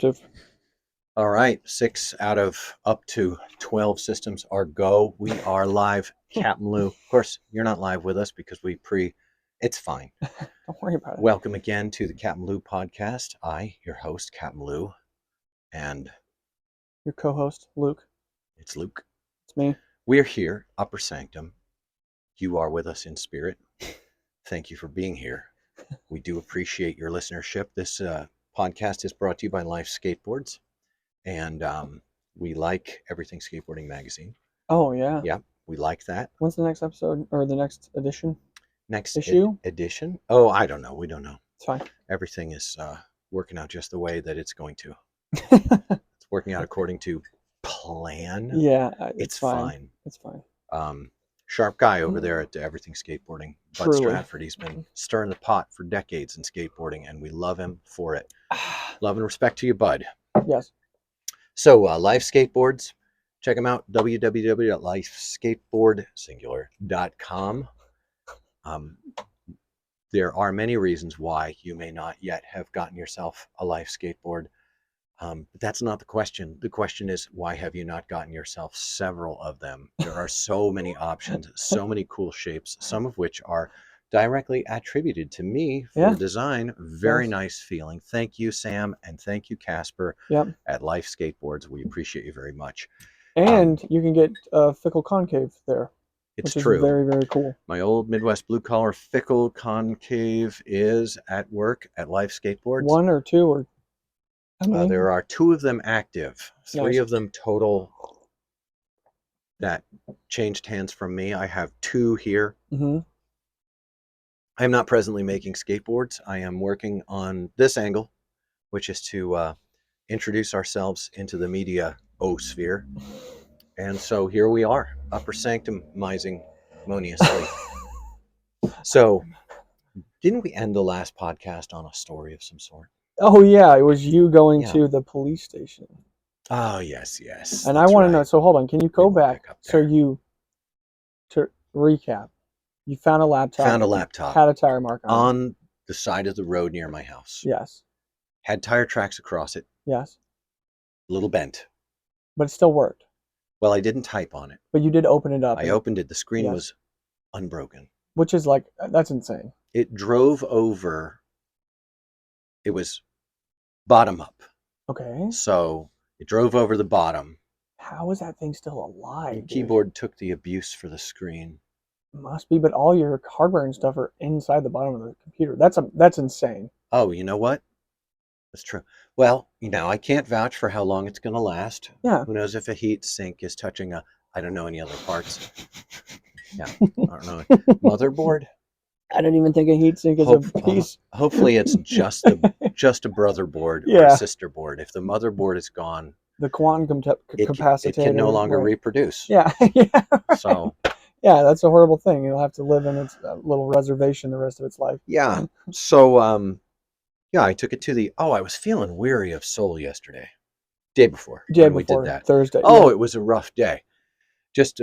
Active. All right, 6 out of up to 12 systems are go. We are live, CapmLew. Of course, you're not live with us because it's fine. Don't worry about it. Welcome again to the CapmLew podcast. Your host, CapmLew, and Your co-host, Luke. it's Luke. It's me. We're here, Upper Sanctum. You are with us in spirit. Thank you for being here. We do appreciate your listenership. This podcast is brought to you by Life Skateboards. And we like Everything Skateboarding Magazine. Oh, yeah. Yeah, we like that. When's the next episode or the next edition? Next issue? Edition? Oh, I don't know. We don't know. It's fine. Everything is working out just the way that it's going to. It's working out according to plan. Yeah, it's fine. It's fine. Sharp guy over there at Everything Skateboarding, Bud Truly. Stratford. He's been stirring the pot for decades in skateboarding, and we love him for it. Love and respect to you, Bud. Yes. So, Life Skateboards, check them out, www.lifeskateboard.com. There are many reasons why you may not yet have gotten yourself a Life Skateboard, but that's not the question. The question is, why have you not gotten yourself several of them? There are so many options, so many cool shapes, some of which are directly attributed to me for design. Very nice feeling. Thank you, Sam, and thank you, Casper, at Life Skateboards. We appreciate you very much. And you can get Fickle Concave there. It's which true. Is very, very cool. My old Midwest blue collar Fickle Concave is at work at Life Skateboards. One or two or how many? There are 2 of them active, 3 of them total that changed hands from me. I have 2 here. Mm-hmm. I am not presently making skateboards. I am working on this angle, which is to introduce ourselves into the media sphere. And so here we are, Upper Sanctumizing moniously. So, didn't we end the last podcast on a story of some sort? Oh, yeah. It was you going to the police station. Oh, yes. And I want to know, so hold on. Can you go back? To recap. You found a laptop. Had a tire mark on the side of the road near my house. Yes. Had tire tracks across it. Yes. A little bent. But it still worked. Well, I didn't type on it. But you did open it up. I opened it. The screen was unbroken. Which is that's insane. It drove over. It was bottom up. Okay. So it drove over the bottom. How is that thing still alive? The keyboard took the abuse for the screen. Must be, but all your hardware and stuff are inside the bottom of the computer. That's insane. Oh, you know what? That's true. Well, I can't vouch for how long it's going to last. Yeah. Who knows if a heat sink is touching I don't know any other parts. Yeah. I don't know. Motherboard? I don't even think a heat sink is a piece. Hopefully it's just a brother board or a sister board. If the motherboard is gone, the quantum capacitator, it can no longer reproduce. Yeah. Yeah. So yeah, that's a horrible thing. It'll have to live in its little reservation the rest of its life. Yeah. So I took it to I was feeling weary of soul yesterday. Day before we did that. Thursday. Oh, it was a rough day. Just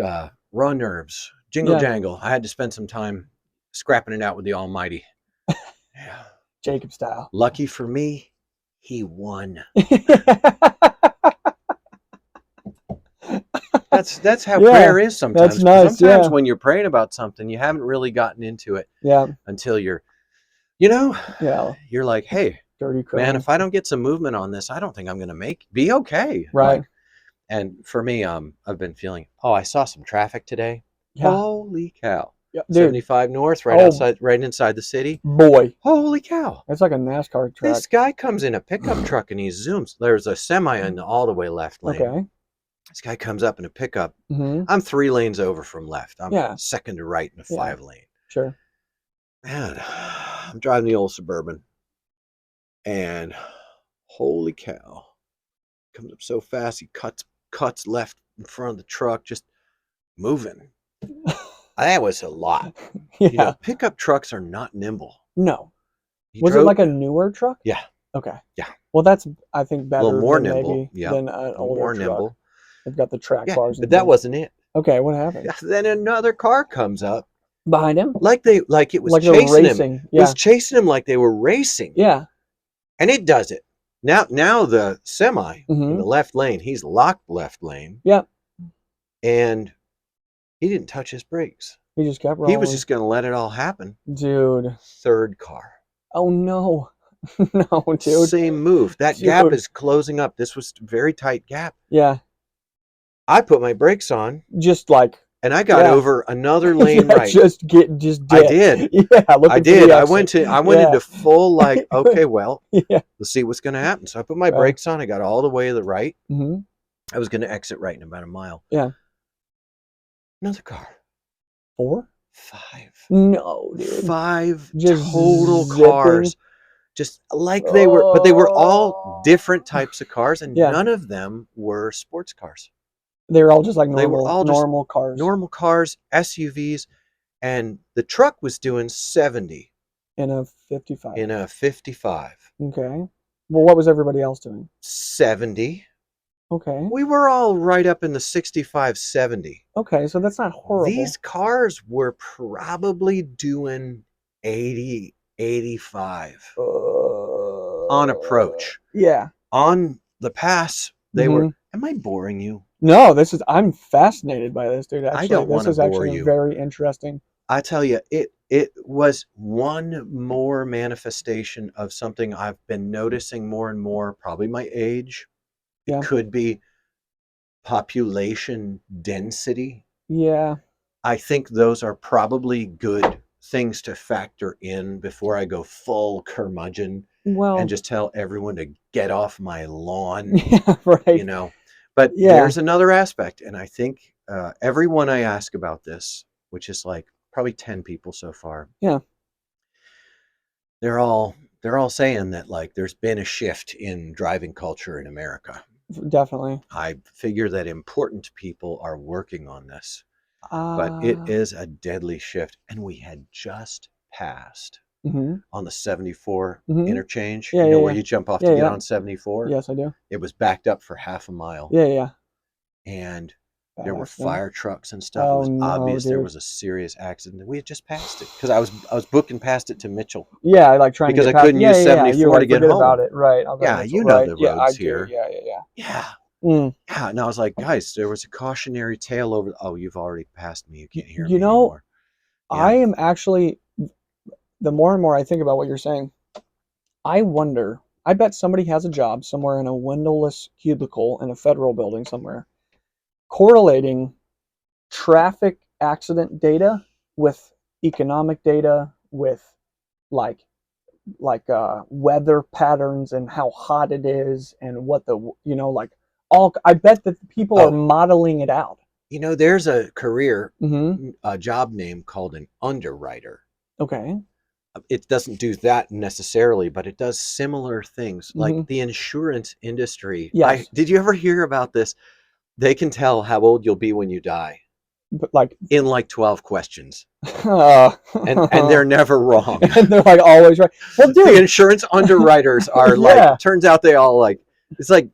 raw nerves. Jingle jangle. I had to spend some time scrapping it out with the Almighty. Yeah. Jacob style. Lucky for me, he won. That's how prayer is sometimes. That's nice. Sometimes when you're praying about something, you haven't really gotten into it. Yeah. Until you're like, hey, dirty man, if I don't get some movement on this, I don't think I'm going to be okay. Right. And for me, I've been feeling, I saw some traffic today. Yeah. Holy cow. Yeah, 75 North, right inside the city. Boy. Holy cow. It's like a NASCAR track. This guy comes in a pickup truck and he zooms. There's a semi in all the way left lane. Okay. This guy comes up in a pickup. Mm-hmm. I'm 3 lanes over from left. I'm second to right in a 5 lane. Sure. Man, I'm driving the old Suburban. And holy cow. Comes up so fast, he cuts left in front of the truck, just moving. That was a lot. Yeah. Pickup trucks are not nimble. No. Was it like a newer truck? Yeah. Okay. Yeah. Well, that's, I think, better a little more than nimble. Than an older more truck. Nimble. They've got the track bars. But that wasn't it. Okay, what happened? Then another car comes up. Behind him? Like it was chasing him. Yeah. It was chasing him like they were racing. Yeah. And it does it Now the semi in Mm-hmm. the left lane, he's locked left lane, Yep. and he didn't touch his brakes. He just kept He was rolling. just going to let it all happen. Dude. Third car. Oh no. No, dude. Same move. That gap is closing up. This was a very tight gap. Yeah. I put my brakes on, Just like, and I got over another lane yeah, right. just dip. I did. Yeah, I did. I went into full like, okay, well, yeah. let's see what's going to happen. So I put my Right. brakes on. I got all the way to the right. Mm-hmm. I was going to exit right in about a mile. Yeah. Another car. 4? 5. No, dude. 5 Just total zipping. cars. Just like they were, but they were all different types of cars, and Yeah. none of them were sports cars. They were all just like normal, They were all just normal cars. Normal cars, SUVs, and the truck was doing 70 in a 55. in a 55. Okay. Well, what was everybody else doing? 70. Okay. We were all right up in the 65, 70. Okay, so that's not horrible. These cars were probably doing 80, 85 on approach. Yeah. On the pass, they were. Am I boring you? No, I'm fascinated by this, dude. Actually, I don't want to bore actually you. Very interesting. I tell you, it was one more manifestation of something I've been noticing more and more, probably my age. It could be population density. Yeah. I think those are probably good things to factor in before I go full curmudgeon and just tell everyone to get off my lawn. Yeah, right. But there's another aspect, and I think everyone I ask about this, which is like probably 10 people so far. Yeah. They're all saying that like there's been a shift in driving culture in America. Definitely. I figure that important people are working on this. But it is a deadly shift, and we had just passed on the 74 interchange. Where you jump off to get on 74? Yes, I do. It was backed up for half a mile. Yeah. And there were fire trucks and stuff. It was obvious there was a serious accident. We had just passed it because I was booking past it to Mitchell. Yeah, I like trying because to I couldn't use 74 to get home. About it, right? Yeah, you know the roads here. Yeah. Yeah, and I was like, guys, there was a cautionary tale over. Oh, you've already passed me. You can't hear me anymore. I am actually. The more and more I think about what you're saying, I wonder. I bet somebody has a job somewhere in a windowless cubicle in a federal building somewhere, correlating traffic accident data with economic data, with like weather patterns and how hot it is and what the I bet that people are modeling it out. There's a career, a job name called an underwriter. Okay. It doesn't do that necessarily, but it does similar things, like the insurance industry. Yes. Did you ever hear about this? They can tell how old you'll be when you die. But in 12 questions. And they're never wrong. And they're like always right. Well, dude, the insurance underwriters are like, turns out they all like, it's like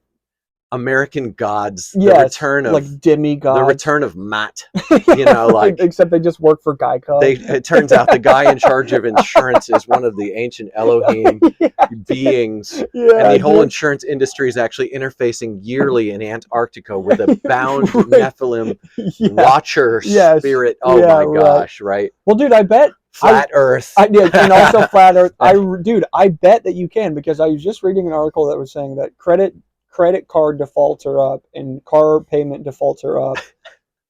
American Gods, the return of like demigods, the return of Matt. Except they just work for Geico. It turns out the guy in charge of insurance is one of the ancient Elohim beings, and the whole insurance industry is actually interfacing yearly in Antarctica with a bound Nephilim watcher spirit. Oh my gosh! Right? Well, dude, I bet flat Earth. And also flat Earth. I bet that you can, because I was just reading an article that was saying that credit card defaults are up and car payment defaults are up.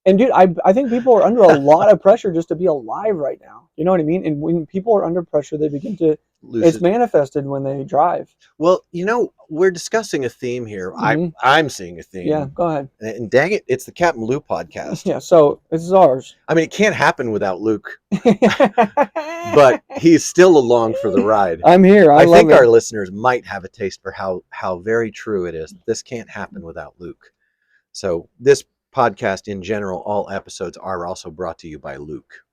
And dude, I think people are under a lot of pressure just to be alive right now. You know what I mean? And when people are under pressure, they begin to it's manifested when they drive. Well, we're discussing a theme here. I'm seeing a theme. Yeah, go ahead. And dang it, it's the CapmLew podcast. Yeah, so this is ours. I mean, it can't happen without Luke. But he's still along for the ride. I'm here. I think our listeners might have a taste for how very true it is. This can't happen without Luke. So this podcast in general, all episodes are also brought to you by Luke.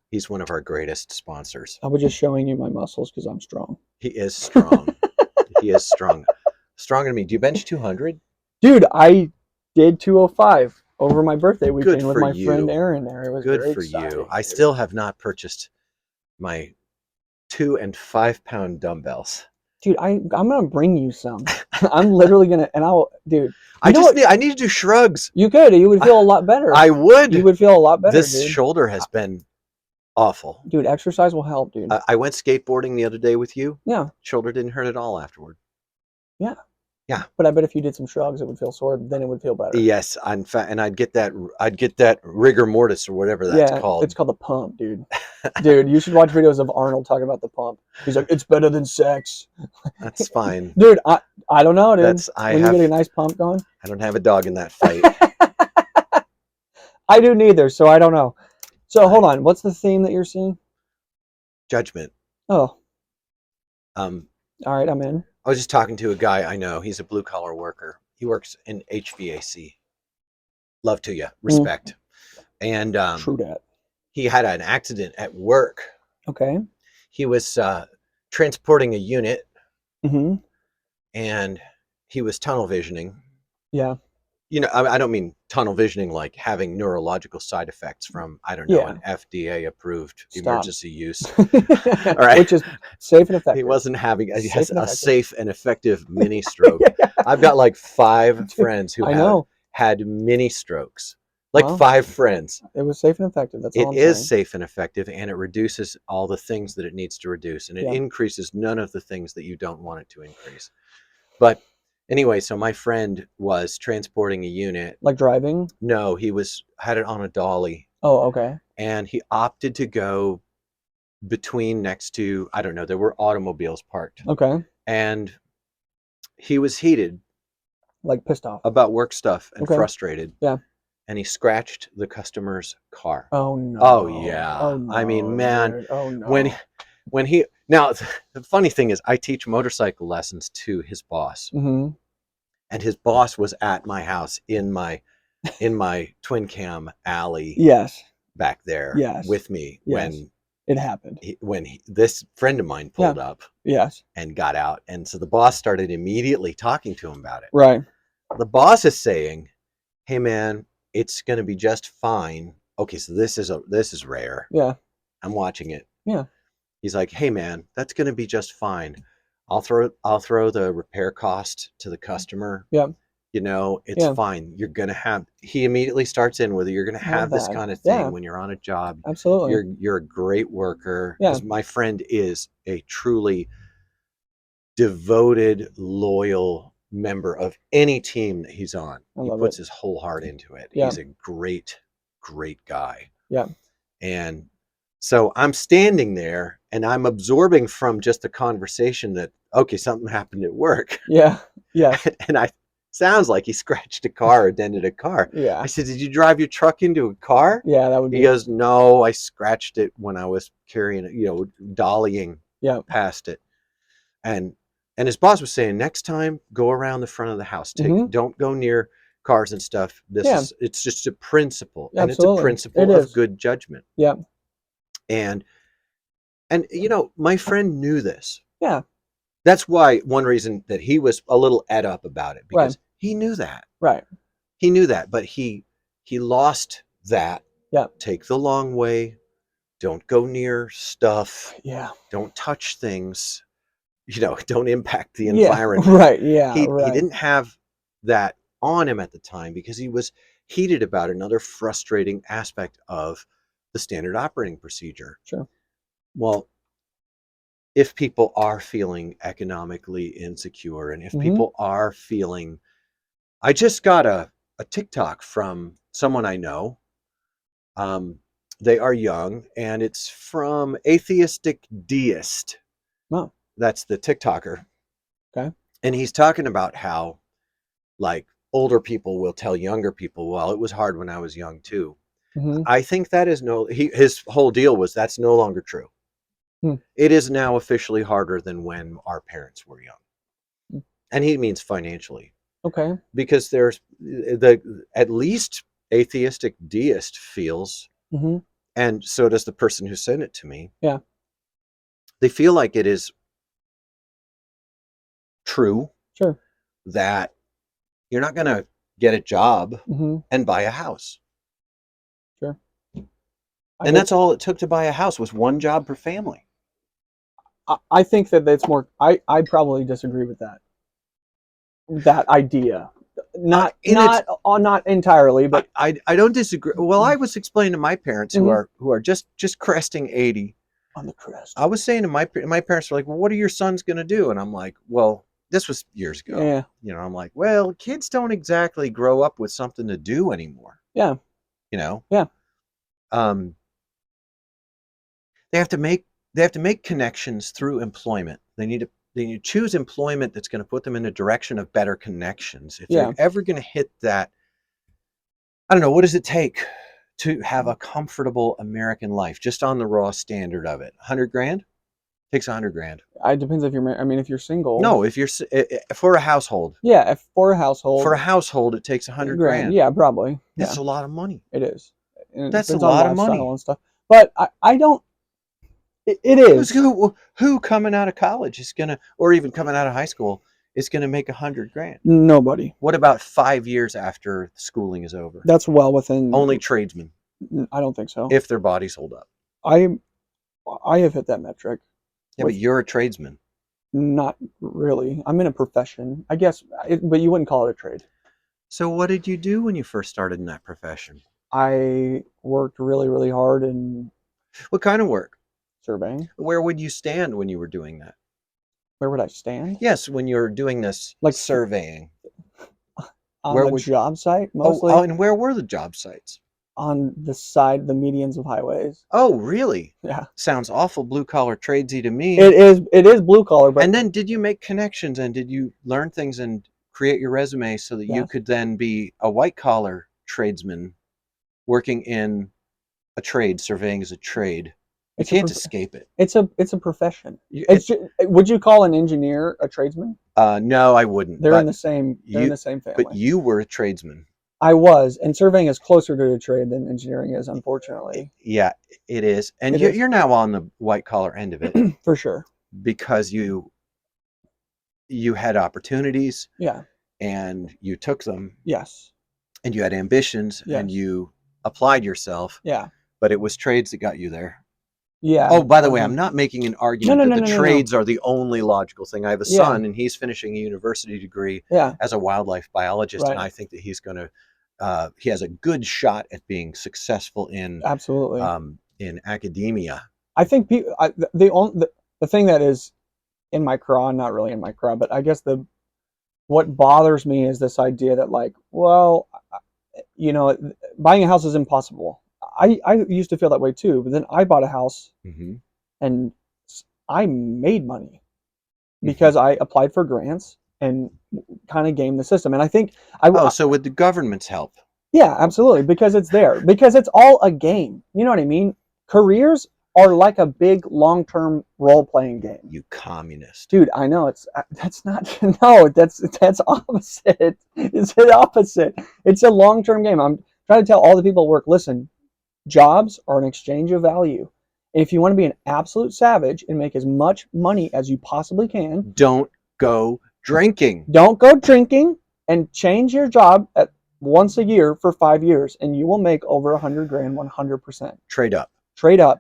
He's one of our greatest sponsors. I was just showing you my muscles because I'm strong. He is strong. He is strong. Stronger than me. Do you bench 200? Dude, I did 205 over my birthday weekend with my friend Aaron there. It was good for you. I still have not purchased my 2 and 5 pound dumbbells. Dude, I'm gonna bring you some. I'm literally gonna, and dude. You know what? I need to do shrugs. You could. You would feel a lot better. I would. You would feel a lot better, This dude. shoulder has been awful. Dude, exercise will help, dude. I went skateboarding the other day with you. Yeah. Shoulder didn't hurt at all afterward. Yeah. Yeah. But I bet if you did some shrugs, it would feel sore. Then it would feel better. Yes, and I'd get that rigor mortis or whatever that's called. It's called the pump, dude. Dude, you should watch videos of Arnold talking about the pump. He's like, it's better than sex. That's fine. Dude, I don't know, dude. You get a nice pump going. I don't have a dog in that fight. I do neither, so I don't know. So hold on, what's the theme that you're seeing? Judgment. Oh. All right, I'm in. I was just talking to a guy I know. He's a blue collar worker. He works in HVAC. Love to you, respect. And true that. He had an accident at work. Okay. He was transporting a unit, and he was tunnel visioning. Yeah. You know, I don't mean tunnel visioning like having neurological side effects from, I don't know, an FDA approved emergency use. All right. Which is safe and effective. He wasn't having a safe and effective mini stroke. I've got like 5 friends who have had mini strokes. Like 5 friends. It was safe and effective. That's all I'm saying. It is saying. safe and effective, and it reduces all the things that it needs to reduce, and it increases none of the things that you don't want it to increase. But anyway, so my friend was transporting a unit. Like driving? No, he had it on a dolly. Oh, okay. And he opted to go next to, I don't know, there were automobiles parked. Okay. And he was heated. Like pissed off. About work stuff and frustrated. Yeah. And he scratched the customer's car. Oh, no. Oh, yeah. Oh, no, I mean, man, dude. Oh, no. Now, the funny thing is, I teach motorcycle lessons to his boss. And his boss was at my house in my twin cam alley. Yes. Back there. Yes. With me when it happened. This friend of mine pulled up. Yes. And got out. And so the boss started immediately talking to him about it. Right. The boss is saying, hey, man, it's going to be just fine. Okay, so this is rare. Yeah. I'm watching it. Yeah. He's like, hey, man, that's going to be just fine. I'll throw the repair cost to the customer. Yeah. You know, it's fine. You're going to have, he immediately starts in with it. You're going to have this kind of thing when you're on a job. Absolutely. You're a great worker. Yeah. Because my friend is a truly devoted, loyal member of any team that he's on. He puts his whole heart into it. Yeah. He's a great, great guy. Yeah. And so I'm standing there and I'm absorbing from just the conversation that, okay, something happened at work. Yeah. Yeah. And sounds like he scratched a car or dented a car. Yeah. I said, did you drive your truck into a car? Yeah, that would be. He goes, no, I scratched it when I was carrying it, dollying past it. And his boss was saying, next time, go around the front of the house. Don't go near cars and stuff. It's just a principle. Yeah, and absolutely. It's a principle of good judgment. Yeah. And my friend knew this. Yeah. That's why one reason that he was a little ed up about it, because he knew that. Right. He knew that, but he lost that. Yeah. Take the long way. Don't go near stuff. Yeah. Don't touch things. Don't impact the environment. Right. Yeah. He didn't have that on him at the time because he was heated about another frustrating aspect of the standard operating procedure. Sure. Well, if people are feeling economically insecure and if people are feeling, I just got a Tik-Tok from someone I know. They are young and it's from Atheistic Deist. Wow. That's the TikToker. Okay. And he's talking about how like older people will tell younger people, well, it was hard when I was young too. I think that is his whole deal was that's no longer true. It is now officially harder than when our parents were young. And he means financially. Okay. Because there's at least Atheistic Deist feels, and so does the person who sent it to me. Yeah. They feel like it is true. Sure. That you're not going to get a job and buy a house. Sure. And that's all it took to buy a house was one job per family. I think that that's more. I probably disagree with that idea. Not in its not entirely, but I don't disagree. Well, I was explaining to my parents who Mhm. are just cresting 80. On the crest. I was saying to my parents were like, "Well, what are your sons going to do?" And I'm like, "Well, this was years ago." Yeah. You know, I'm like, "Well, kids don't exactly grow up with something to do anymore." Yeah. You know, Yeah. um, they have to make connections through employment. They need to choose employment that's going to put them in a direction of better connections. If they're Yeah. ever going to hit that, I don't know, what does it take to have a comfortable American life just on the raw standard of it? 100 grand? Takes 100 grand. It depends if you're I mean, if you're single. No, if you're for a household, Yeah. If for a household, it takes 100 grand. grand. Yeah, probably. That's Yeah, a lot of money. it is. And it That's a depends on lot of lifestyle money. and stuff. But I don't. It Who's is who coming out of college is gonna, or even coming out of high school, is gonna make 100 grand? nobody. What about 5 years after schooling is over? That's well within. Only tradesmen, I don't think so. if their bodies hold up. I I have hit that metric. Yeah, but With you're a tradesman. not really. I'm in a profession, I guess, but you wouldn't call it a trade. So what did you do when you first started in that profession? I worked really, really hard in What kind of work? surveying. Where would you stand when you were doing that? Where would I stand? Yes, when you're doing this Like surveying. on Where a would job site, oh, mostly and where were the job sites? on the side, the medians of highways. Oh, really? Yeah, Sounds awful blue collar tradesy to me. it is. It is blue collar, but And then did you make connections and did you learn things and create your resume so that you yes, could then be a white collar tradesman working in a trade, surveying as a trade? You it's a can't escape it. it's a profession. You, It's would you call an engineer a tradesman? no, I wouldn't. They're in But the same. They're in you, the same but family. you were a tradesman. I was, and surveying is closer to a trade than engineering is, unfortunately. Yeah, it is. And It is you're now on the white collar end of it for sure. because you had opportunities Yeah. and you took them Yes. and you had ambitions and Yes. you applied yourself, Yeah. but it was trades that got you there. Yeah. Oh, by the way, I'm not making an No. argument No. that No. the No. No. No. trades are the only logical thing. I have a Yeah. son and he's finishing a university degree Yeah. as a wildlife biologist, and Right. I think that he has a good shot at being successful Absolutely. in academia. I think people. The thing that is in my craw, not really in my craw, but I guess what bothers me is this idea that, like, well, you know, buying a house is impossible. I used to feel that way too, but then I bought a house Mm-hmm. and I made money Mm-hmm. because I applied for grants and kind of gamed the system. And I think Oh, so with the government's help. yeah, absolutely, because it's there, because it's all a game. You know what I mean? Careers are like a big long-term role-playing game. You communist. Dude, I know that's not no, that's opposite. It's the opposite. It's a long-term game. I'm trying to tell all the people at work, listen, jobs are an exchange of value. And if you want to be an absolute savage and make as much money as you possibly can, Don't go drinking. don't go drinking and change your job at once a year for 5 years, and you will make over 100 grand 100%. Trade up. Trade up.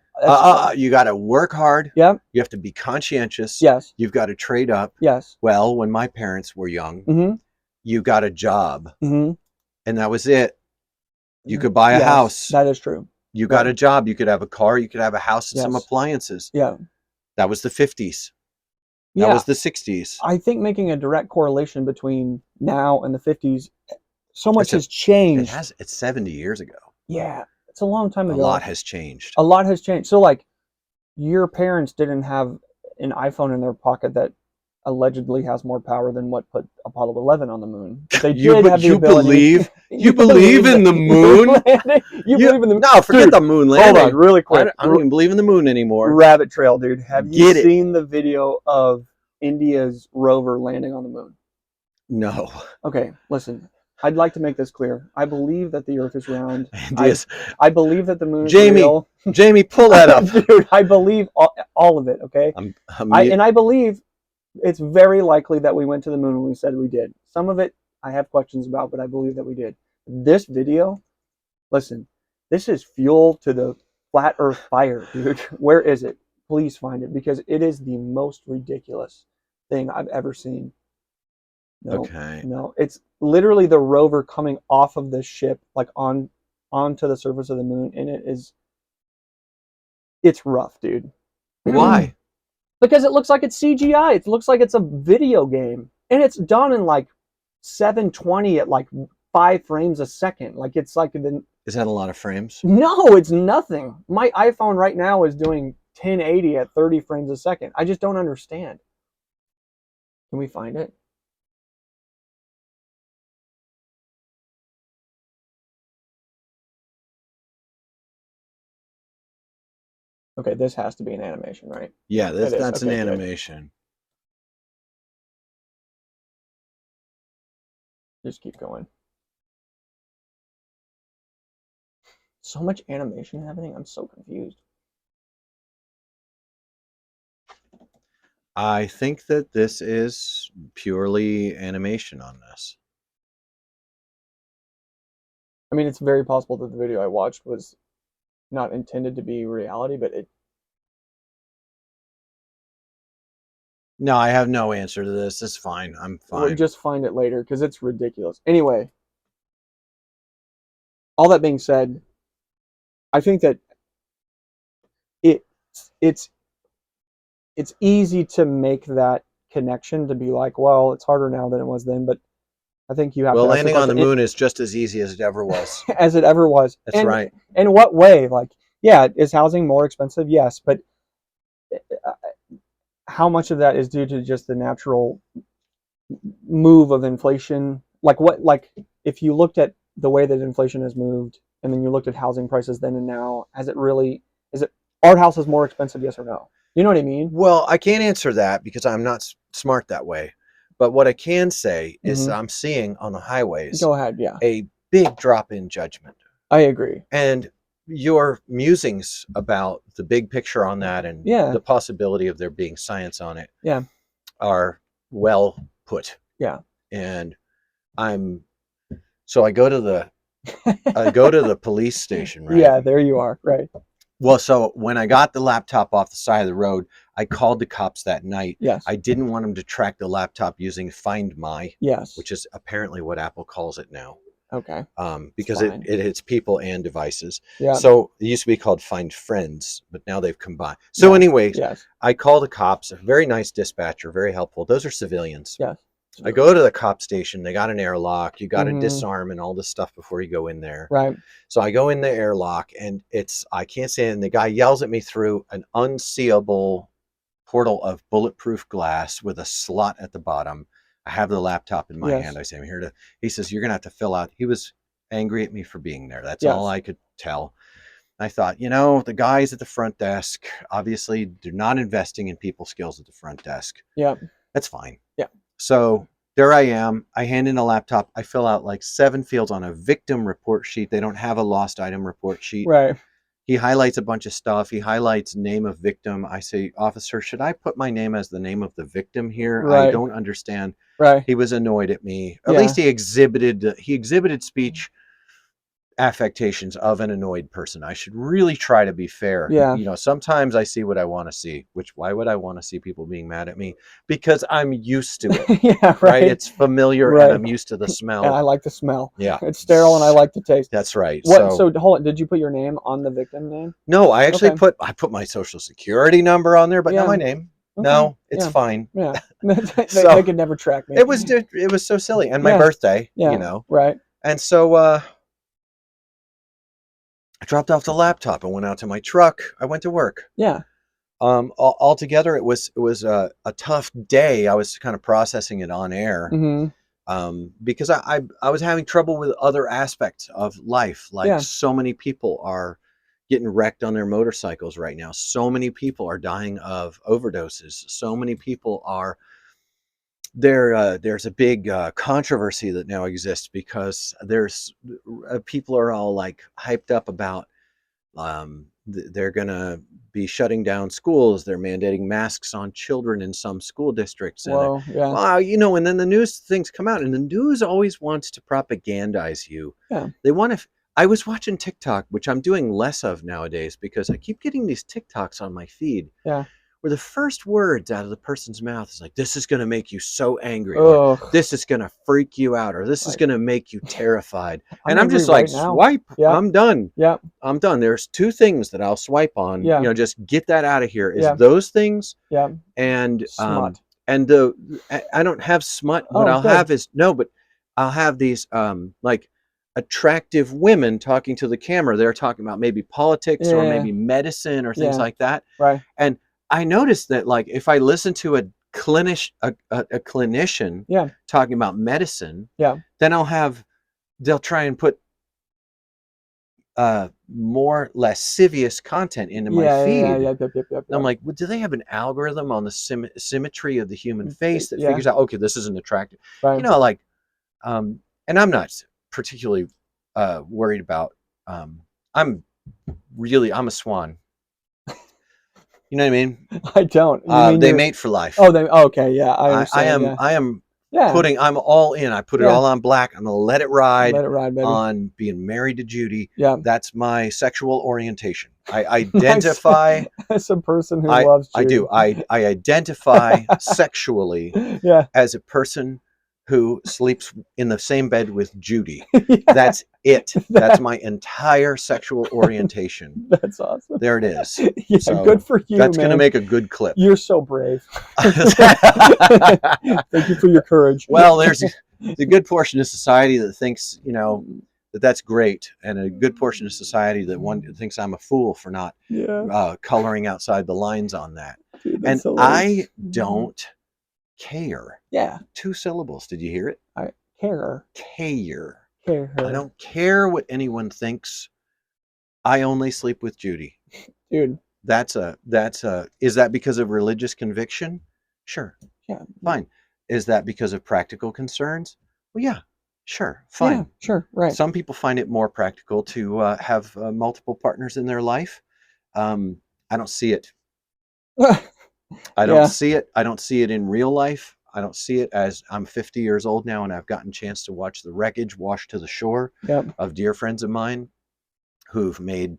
You got to work hard. Yep. You have to be conscientious. Yes. You've got to trade up. Yes. Well, when my parents were young, Mm-hmm. you got a job, Mm-hmm. and that was it. You could buy a Yes, house. that is true. You got a job. You could have a car. You could have a house and some Yes. appliances. Yeah. That was the 50s. That Yeah. was the 60s. I think making a direct correlation between now and the 50s, so much has It changed. has. It's 70 years ago. Yeah, it's a long time A ago. lot has changed. A lot has changed. So, like, your parents didn't have an iPhone in their pocket that allegedly has more power than what put Apollo 11 on the moon. But they did have the ability. You believe in the moon? You believe in the moon? No, forget Dude, the moon hold landing. on, really quick. I don't even believe in the moon anymore. Rabbit trail, dude. Have you Get it. seen the video of India's rover landing on the moon? No. Okay, listen. I'd like to make this clear. I believe that the Earth is round. Yes. I believe that the moon is Jamie, real. Jamie, pull that up. Dude, I believe all of it, okay? And I believe it's very likely that we went to the moon when we said we did. Some of it I have questions about, but I believe that we did. This video, listen, this is fuel to the flat Earth fire, dude. Where is it? please find it because it is the most ridiculous thing I've ever seen. No, Okay. no, it's literally the rover coming off of the ship, like onto the surface of the moon, and it's rough, dude. Why? Because it looks like it's CGI. It looks like it's a video game, and it's done in like 720 at like 5 frames a second. Like it's like the Is that a lot of frames? no, it's nothing. My iPhone right now is doing 1080 at 30 frames a second. I just don't understand. Can we find it? Okay, this has to be an animation, right? Yeah, It is. that's an Okay, good. animation. Just keep going. So much animation happening. I'm so confused. I think that this is purely animation on this. I mean, it's very possible that the video I watched was not intended to be reality, but it. No, I have no answer to this. It's fine. I'm We'll fine. just find it later because it's ridiculous. Anyway, all that being said, I think that it it's it's easy to make that connection to be like, well, it's harder now than it was then, but I think you have Well, to ask the landing on the question moon is just as easy as it ever was. as it ever was. That's And right. in what way? Like, yeah, is housing more expensive? Yes, but uh, how much of that is due to just the natural move of inflation? Like what like if you looked at the way that inflation has moved and then you looked at housing prices then and now, has it really is it our house is more expensive, yes or no? You know what I mean? Well, I can't answer that because I'm not smart that way. But what I can say is Hmm. I'm seeing on the highways Go ahead, yeah. a big drop in judgment. I agree. And your musings about the big picture on that and Yeah, the possibility of there being science on it yeah, are well put. yeah. And I'm so I go to the police station, right? Yeah, there you are. Right. Well, so when I got the laptop off the side of the road, I called the cops that night. Yes. I didn't want them to track the laptop using Find My, Yes. which is apparently what Apple calls it now, Okay. It's because fine. it hits people and devices. Yeah. So it used to be called Find Friends, but now they've combined. So, Yes. anyways, Yes. I call the cops. A very nice dispatcher, very helpful. Those are civilians. Yes. I go to the cop station. They got an airlock. You got to Mm-hmm. disarm and all this stuff before you go in there. Right. So I go in the airlock and I can't say it. And the guy yells at me through an unseeable portal of bulletproof glass with a slot at the bottom. I have the laptop in my hand. Yes. I say, I'm here to, he says, you're going to have to fill out. He was angry at me for being there. That's all Yes. I could tell. I thought, the guys at the front desk, obviously, they're not investing in people skills at the front desk. Yeah. That's fine. Yeah. So there I am. I hand in a laptop. I fill out like 7 fields on a victim report sheet. They don't have a lost item report sheet. Right. He highlights a bunch of stuff. He highlights name of victim. I say, officer, should I put my name as the name of the victim here? I Right. don't understand. Right. He was annoyed at me. At Yeah. least he exhibited speech affectations of an annoyed person. I should really try to be fair. Yeah. Sometimes I see what I want to see, which why would I want to see people being mad at me? Because I'm used to it, Yeah. right? Right. It's familiar and Right. I'm used to the And smell. I like the smell. Yeah. It's sterile and I like the taste. That's right. What? So hold on. Did you put your name on the victim name? No, I actually Okay. I put my social security number on there, but not Yeah. my name. Okay. No, it's Yeah. fine. Yeah. So They could never track me. it was so silly. And my Yeah. birthday, Yeah. Right. And so I dropped off the laptop and went out to my truck. I went to work. Yeah. Altogether, it was a tough day. I was kind of processing it on air Mm-hmm. because I was having trouble with other aspects of life. Like Yeah. so many people are getting wrecked on their motorcycles right now. So many people are dying of overdoses. So many people are there's a big controversy that now exists because there's people are all like hyped up about they're going to be shutting down schools. They're mandating masks on children in some school districts. And, Whoa. Yeah. and then the news things come out and the news always wants to propagandize you. Yeah. They want to, I was watching TikTok, which I'm doing less of nowadays because I keep getting these TikToks on my feed Yeah. where the first words out of the person's mouth is like, this is going to make you so angry, or Ugh. this is going to freak you out, or this is Like, going to make you terrified. I'm And I'm angry just like, right now. swipe, Yeah. I'm done. Yeah. I'm done. There's two things that I'll swipe on, Yeah. you know, just get that out of here, is Yeah. those things. Yeah. And Smut. and I don't have smut. What Oh, I'll good. have is but I'll have these like attractive women talking to the camera. They're talking about maybe politics or Yeah. maybe medicine or things Yeah. like that. Right. And I noticed that, like, if I listen to a clinician Yeah. talking about medicine, Yeah. then they'll try and put more lascivious content into my Yeah. feed. Yeah. Yep. And I'm like, well, do they have an algorithm on the symmetry of the human face that Yeah. figures out, okay, this isn't attractive? Right. You know, like, and I'm not particularly worried about. I'm a swan. You know what I mean? I don't. You mean They mate for life. Oh, okay. Yeah, I understand. Yeah. I am Yeah. I'm all in. I put it Yeah. all on black. I'm gonna let it ride. Let it ride, baby. On being married to Judy. Yeah. That's my sexual orientation. I identify as a person who loves Judy. I do. I identify sexually Yeah. as a person who sleeps in the same bed with Judy. Yeah. That's it. That's my entire sexual orientation. That's awesome. There it is. Yeah, So good for you, that's man. going to make a good clip. You're so brave. Thank you for your courage. Well, there's the good portion of society that thinks, you know, that's great, and a good portion of society that thinks I'm a fool for not coloring outside the lines on that. Dude, and hilarious. I don't care. Yeah. 2 syllables. Did you hear it? I care. Care. Care. I don't care what anyone thinks. I only sleep with Judy. Dude. Is that because of religious conviction? Sure. Yeah. Fine. Is that because of practical concerns? Well, yeah. Sure. Fine. Yeah, sure. Right. Some people find it more practical to have multiple partners in their life. I don't see it. I don't see it. I don't see it in real life. I don't see it as I'm 50 years old now and I've gotten a chance to watch the wreckage wash to the shore of dear friends of mine who've made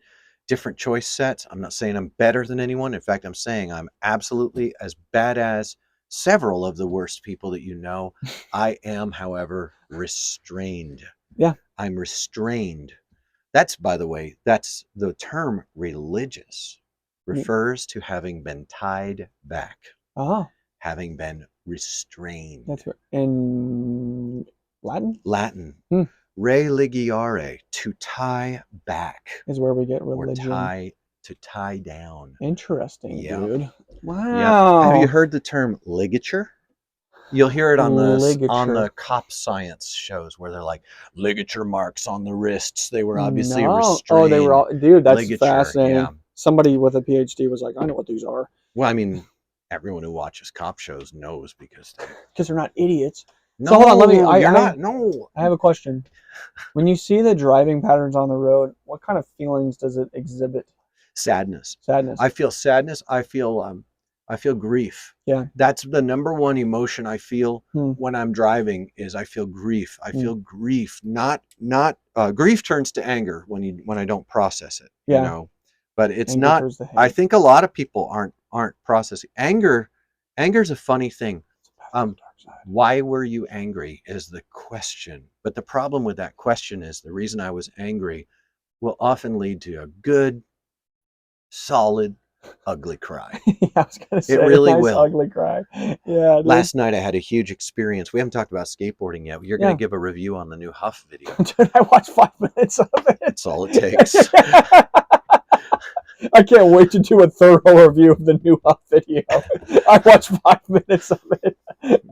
different choice sets. I'm not saying I'm better than anyone. In fact, I'm saying I'm absolutely as bad as several of the worst people that you know. I am, however, restrained. Yeah. I'm restrained. That's, by the way, that's the term religious. Refers to having been tied back, having been restrained. That's right. In Latin? Latin. Religare, to tie back. Is where we get religion. Or to tie down. Interesting, dude. Wow. Yep. Have you heard the term ligature? You'll hear it on the cop science shows where they're like, ligature marks on the wrists. They were obviously restrained. Oh, they were all, dude, that's ligature, fascinating. Yeah. Somebody with a PhD was like, I know what these are. Well, I mean, everyone who watches cop shows knows because they're not idiots. No, so hold on, let me. I have a question. When you see the driving patterns on the road, what kind of feelings does it exhibit? Sadness. Sadness. I feel sadness. I feel grief. Yeah. That's the number one emotion I feel when I'm driving is I feel grief. I feel grief. Not grief turns to anger when I don't process it. Yeah. You know. But it's anger not. I think a lot of people aren't processing anger. Anger's a funny thing. Why were you angry is the question. But the problem with that question is the reason I was angry will often lead to a good, solid, ugly cry. Yeah, I was gonna say, it really nice, will. Ugly cry. Yeah. Dude. Last night I had a huge experience. We haven't talked about skateboarding yet. You're going to give a review on the new HUF video. Dude, I watched 5 minutes of it. That's all it takes. I can't wait to do a thorough review of the new HUF video. I watched 5 minutes of it.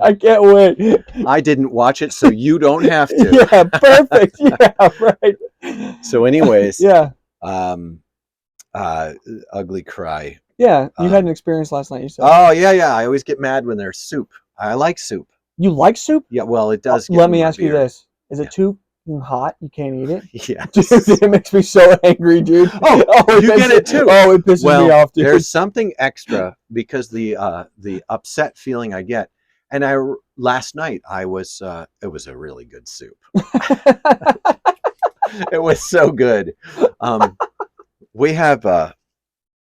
I can't wait. I didn't watch it, so you don't have to. Yeah, perfect. Yeah, right. So anyways. Yeah. Ugly cry. Yeah, you had an experience last night, you said. Oh, yeah. I always get mad when there's soup. I like soup. You like soup? Yeah, well, it does. Let me ask you this. Is it too hot? You can't eat it? Yeah. Dude, it makes me so angry, dude. Oh, you get it too. Oh, it pisses me off, dude. There's something extra because the upset feeling I get. And last night it was a really good soup. It was so good. We have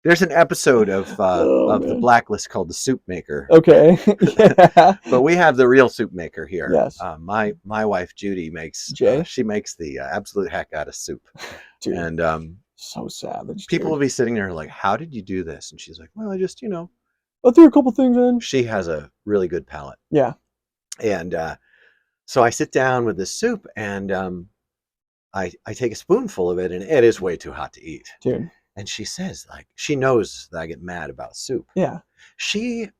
there's an episode Oh of the man. Blacklist called The Soup Maker, Okay. Yeah. but we have the real soup maker here. Yes. My wife Judy makes Jay, she makes the absolute heck out of soup, dude, and so savage, people will dude. be sitting there like, "How did you do this?" And she's like, "Well, I just I threw a couple things in. she has a really good palate." Yeah, And so I sit down with this soup, and I take a spoonful of it, and it is way too hot to eat. dude. And she says, like, she knows that I get mad about soup. Yeah, She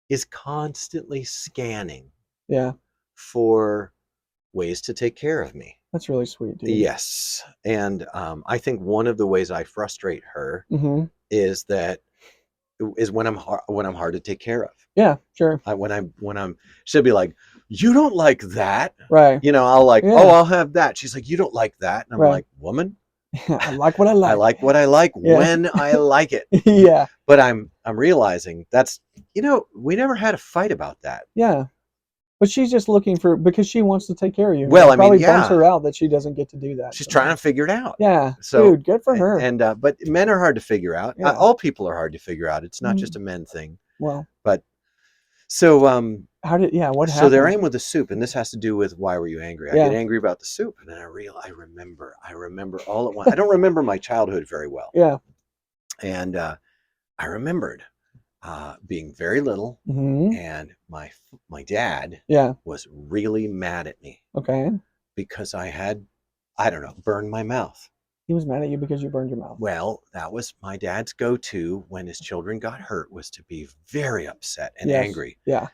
is constantly scanning yeah. for ways to take care of me. That's really sweet, dude. Yes. And I think one of the ways I frustrate her Mm-hmm. is that is when I'm hard to take care of. Yeah, sure. When I'm she'll be like, "You don't like that." Right. I'll like, "Oh, Yeah. I'll have that." She's like, "You don't like that." And I'm Right. like, "Woman, I like what I I like. like what I like Yeah. when I like it." Yeah. But I'm realizing that's we never had a fight about that. Yeah. But she's just looking for because she wants to take care of you. Well, It I mean, probably bums yeah, her out that she doesn't get to do that she's trying to sometimes. figure it out. Yeah, So, dude, good for her. and but men are hard to figure out. Yeah. All people are hard to figure out. It's not Mm, just a men thing. well, But so what so there I happened? am with the soup, and this has to do with why were you angry? I get Yeah, angry about the soup, and then I remember all at once. I don't remember my childhood very well, yeah. and I remembered being very little, Mm-hmm. and my dad Yeah. was really mad at me Okay. because I had, I don't know, burned my mouth. He was mad at you because you burned your mouth. Well, that was my dad's go-to when his children got hurt, was to be very upset and Yes. angry. Yeah.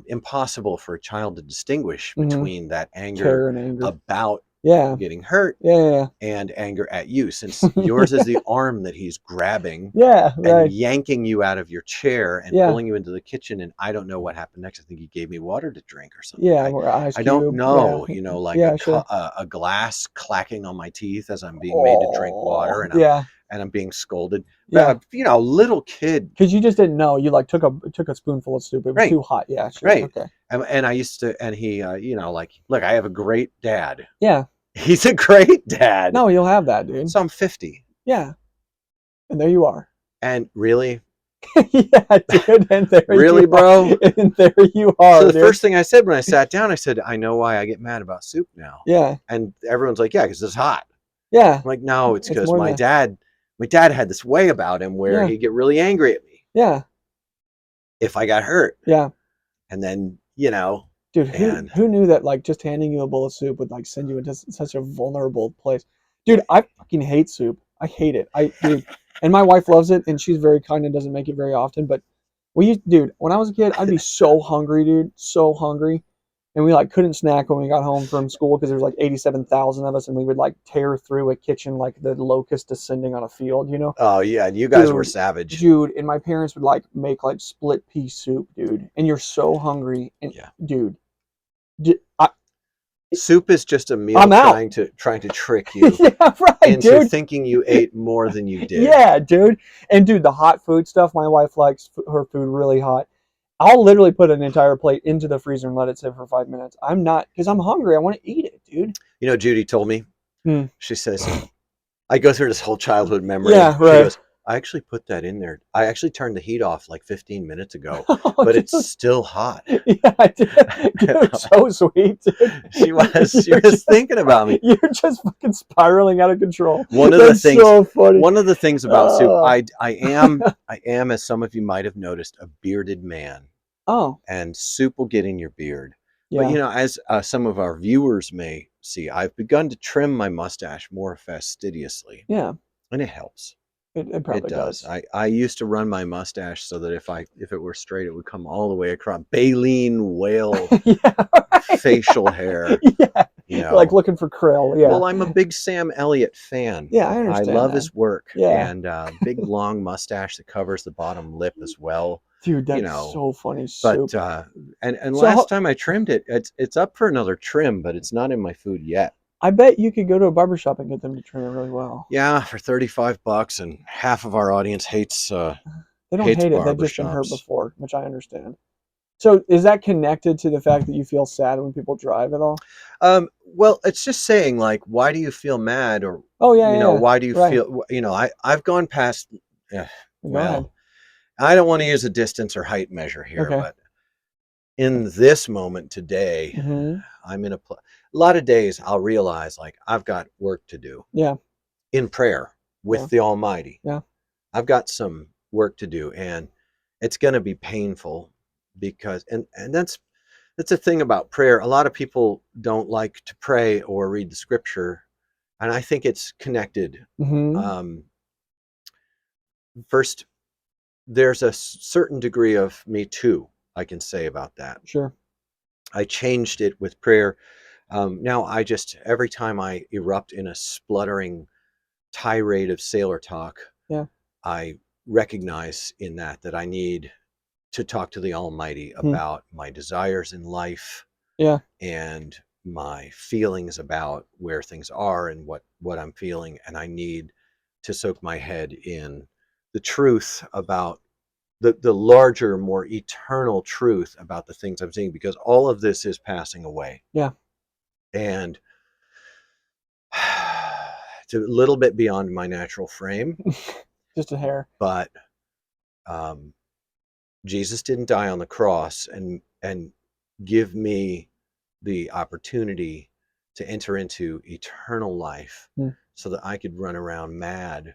Impossible for a child to distinguish Mhm. between that anger Terror and anger. about Yeah. getting hurt Yeah. and anger at you, since yours is the arm that he's grabbing Yeah. and Right. yanking you out of your chair and Yeah. pulling you into the kitchen. And I don't know what happened next. I think he gave me water to drink or something. Yeah. Or ice I don't cube. know, Yeah. like Yeah. Sure. a glass clacking on my teeth as I'm being made to drink water, Oh. and Yeah. I'm being scolded. Yeah. Little kid. Because you just didn't know. You like took a spoonful of soup. It was Right. too hot. Yeah. Sure. Right. Okay. And I used to, and he, like, look, I have a great dad. Yeah. He's a great dad. No, you'll have that, dude. So I'm 50. Yeah. And there you are. And really? Yeah, dude. And there Really, you bro? are. And there you are. So the dude. first thing I said when I sat down, I said, I know why I get mad about soup now. Yeah. And everyone's like, yeah, because it's hot. Yeah. I'm like, no, it's because more my than dad had this way about him where Yeah. he'd get really angry at me Yeah. if I got hurt. Yeah. And then, Dude, and who knew that like just handing you a bowl of soup would like send you into such a vulnerable place? Dude, I fucking hate soup. I hate it. Dude, and my wife loves it, and she's very kind and doesn't make it very often. But dude, when I was a kid, I'd be so hungry, dude, so hungry, and we like couldn't snack when we got home from school because there was like 87,000 of us, and we would like tear through a kitchen like the locust descending on a field, oh yeah, you guys were Dude, savage. Dude, and my parents would like make like split pea soup, dude, and you're so hungry, and Yeah. dude. Soup is just a meal I'm out. trying to trick you Yeah, right, into dude. thinking you ate more than you did. Yeah, dude. And dude, the hot food stuff, my wife likes her food really hot. I'll literally put an entire plate into the freezer and let it sit for 5 minutes. I'm not, because I'm hungry. I want to eat it, dude. Judy told me, Hmm. she says, I go through this whole childhood memory. Yeah, She right. goes, I actually put that in there. I actually turned the heat off like 15 minutes ago, Oh, but dude. it's still hot. Yeah, dude, so sweet, dude. She was thinking about me. You're just fucking spiraling out of control. One of That's the things, so funny. one of the things about soup, Oh. I am, as some of you might have noticed, a bearded man, Oh, and soup will get in your beard. yeah. But as some of our viewers may see, I've begun to trim my mustache more fastidiously, Yeah, and it helps. it probably It does. I used to run my mustache so that if it were straight, it would come all the way across. Baleen whale Yeah, right. facial hair. Yeah. Like looking for krill. Yeah. Well, I'm a big Sam Elliott fan. Yeah, I understand. I love that. his work. Yeah. And big long mustache that covers the bottom lip as well. Dude, that's so funny. But Soup. and So last time I trimmed it, it's up for another trim, but it's not in my food yet. I bet you could go to a barbershop and get them to trim it really well. Yeah, for $35, and half of our audience hates. They don't hates hate it. They've just been hurt barbershops. before, which I understand. So is that connected to the fact that you feel sad when people drive at all? Well, it's just saying like, why do you feel mad, or Oh yeah, yeah, yeah. why do you Right. feel? I've gone past. Uh, Go ahead. well, I don't want to use a distance or height measure here, Okay. but in this moment today, Mm-hmm. I'm in a lot of days I'll realize like I've got work to do Yeah. in prayer Yeah. with the Almighty. Yeah. I've got some work to do, and it's going to be painful because and that's the thing about prayer. A lot of people don't like to pray or read the scripture, and I think it's connected. Mm-hmm. Um, First, there's a certain degree of me too, I can say about that. Sure. I changed it with prayer. Now I just, every time I erupt in a spluttering tirade of sailor talk, Yeah. I recognize in that I need to talk to the Almighty Hmm. about my desires in life Yeah. and my feelings about where things are and what I'm feeling, and I need to soak my head in the truth about the larger, more eternal truth about the things I'm seeing, because all of this is passing away. Yeah. And it's a little bit beyond my natural frame, Just a hair. but um, Jesus didn't die on the cross and give me the opportunity to enter into eternal life Hmm. so that I could run around mad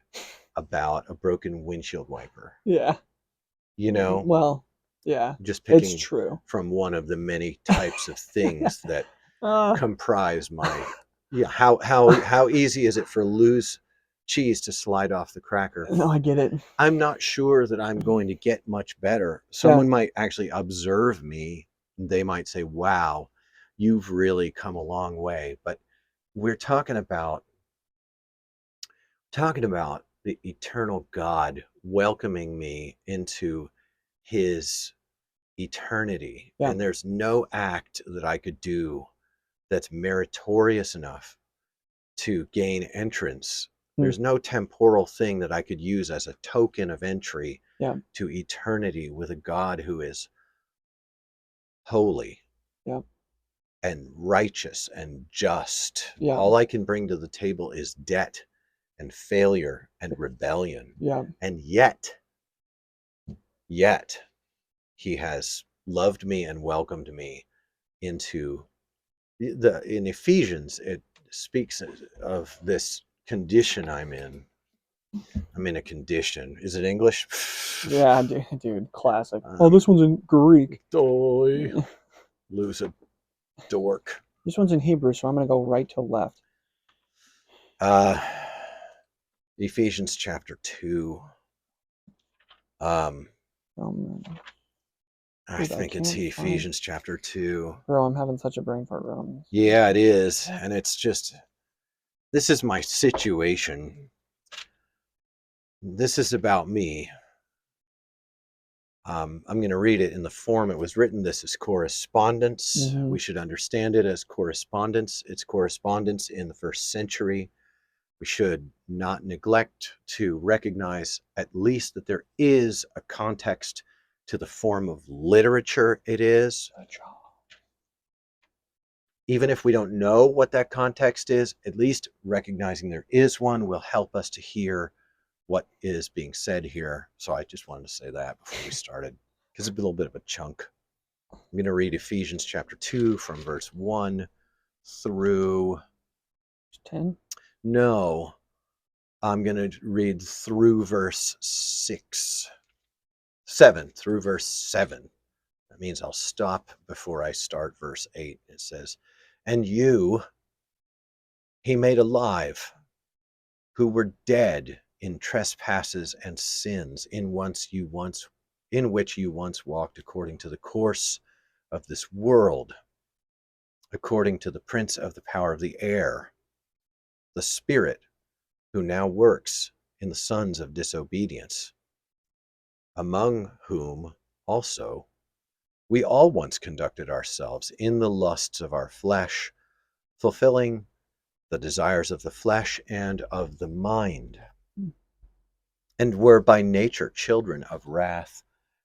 about a broken windshield wiper. Yeah. You know, Well, yeah. just It's picking true. from one of the many types of things that uh, comprise my, yeah, how easy is it for loose cheese to slide off the cracker? no, I get it. I'm not sure that I'm going to get much better. Yeah. Someone might actually observe me. They might say, wow, you've really come a long way. But we're talking about the eternal God welcoming me into his eternity. Yeah. And there's no act that I could do that's meritorious enough to gain entrance. Hmm. There's no temporal thing that I could use as a token of entry Yeah. to eternity with a God who is holy Yeah. and righteous and just. Yeah. All I can bring to the table is debt and failure and rebellion. Yeah. And yet, he has loved me and welcomed me into in Ephesians, it speaks of this condition I'm in. I'm in a condition. Is it English? Yeah, dude, classic. Oh, um, this one's in Greek. Doy. Lose a dork. This one's in Hebrew, so I'm gonna go right to left. Uh, Ephesians chapter 2. Um, Um, I dude, I think it's can't find. Ephesians chapter 2. Bro, I'm having such a brain fart, bro. Yeah, it is. And it's just, this is my situation. This is about me. I'm going to read it in the form it was written. This is correspondence. Mm-hmm. We should understand it as correspondence. It's correspondence in the first century. We should not neglect to recognize at least that there is a context to the form of literature it is. Even if we don't know what that context is, at least recognizing there is one will help us to hear what is being said here. So I just wanted to say that before we started, because it's a little bit of a chunk. I'm going to read Ephesians chapter 2 from verse 1 through. 10? No, I'm going to read through verse 7 through verse 7. That means I'll stop before I start verse 8. It says, and you he made alive, who were dead in trespasses and sins, in which you once walked according to the course of this world, according to the prince of the power of the air, the spirit who now works in the sons of disobedience, among whom also we all once conducted ourselves in the lusts of our flesh, fulfilling the desires of the flesh and of the mind, and were by nature children of wrath,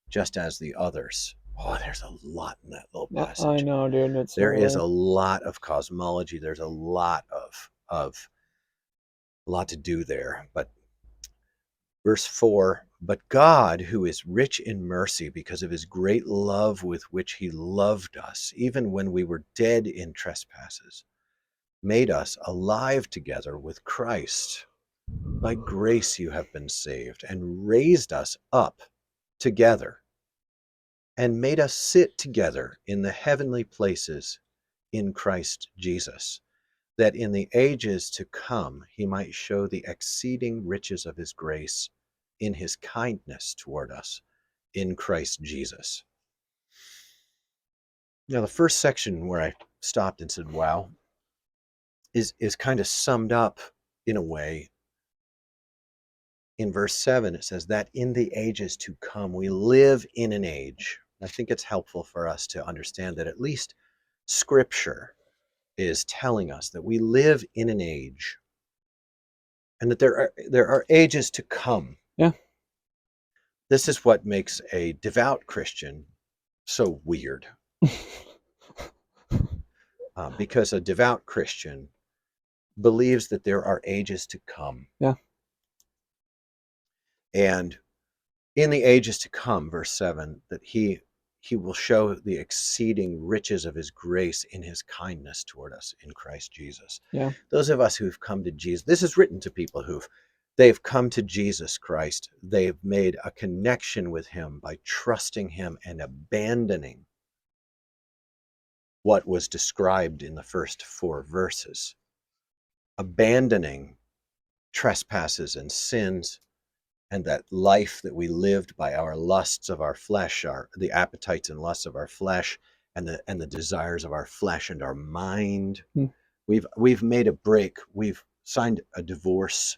just as the others. Oh, there's a lot in that little Yeah, I passage. know, dude. It's so There is really. a lot of cosmology. There's a lot a lot to do there. But verse 4, but God, who is rich in mercy because of his great love with which he loved us, even when we were dead in trespasses, made us alive together with Christ. By grace you have been saved, and raised us up together, and made us sit together in the heavenly places in Christ Jesus, that in the ages to come he might show the exceeding riches of his grace in his kindness toward us in Christ Jesus. Now, the first section where I stopped and said, wow, is kind of summed up in a way. In verse 7, it says that in the ages to come, we live in an age. I think it's helpful for us to understand that at least Scripture is telling us that we live in an age and that there are ages to come. Yeah. This is what makes a devout Christian so weird, because a devout Christian believes that there are ages to come. Yeah. And in the ages to come, verse 7, that he will show the exceeding riches of his grace in his kindness toward us in Christ Jesus. Yeah. Those of us who've come to Jesus, this is written to people they've come to Jesus Christ. They've made a connection with him by trusting him and abandoning what was described in the first 4 verses, abandoning trespasses and sins, and that life that we lived by our lusts of our flesh, the appetites and lusts of our flesh, and the desires of our flesh and our mind. Hmm. We've made a break. We've signed a divorce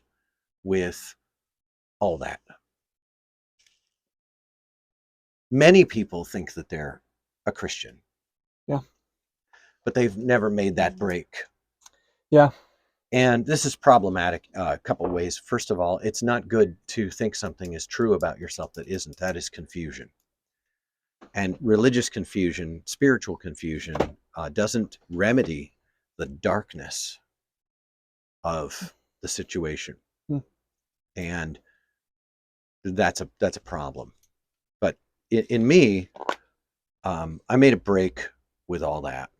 with all that. Many people think that they're a Christian. Yeah. But they've never made that break. Yeah. And this is problematic a couple ways. First of all, it's not good to think something is true about yourself that isn't. That is confusion. And religious confusion, spiritual confusion, doesn't remedy the darkness of the situation. Hmm. And that's a problem. But in me, I made a break with all that.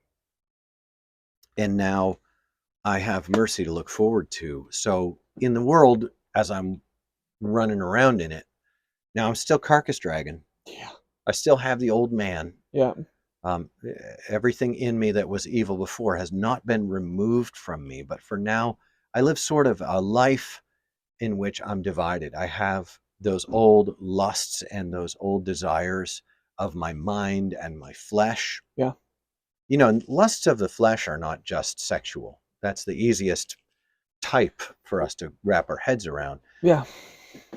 And now I have mercy to look forward to. So in the world, as I'm running around in it, now I'm still carcass dragging. Yeah. I still have the old man. Yeah. Um, Everything in me that was evil before has not been removed from me. But for now, I live sort of a life in which I'm divided. I have those old lusts and those old desires of my mind and my flesh. Yeah. You know, lusts of the flesh are not just sexual. That's the easiest type for us to wrap our heads around. Yeah.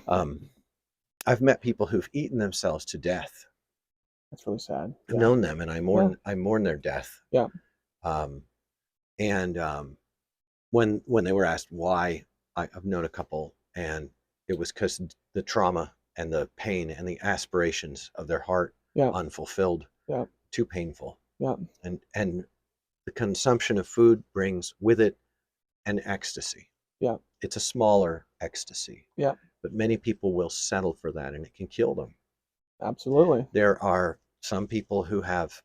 I've met people who've eaten themselves to death. That's really sad. I've Yeah. known them, and Yeah. I mourn their death. Yeah. Um, and when they were asked why, I've known a couple, and it was because the trauma and the pain and the aspirations of their heart Yeah. unfulfilled, Yeah. too painful. Yeah. And the consumption of food brings with it an ecstasy. Yeah. It's a smaller ecstasy. Yeah. But many people will settle for that, and it can kill them. Absolutely. There are some people who have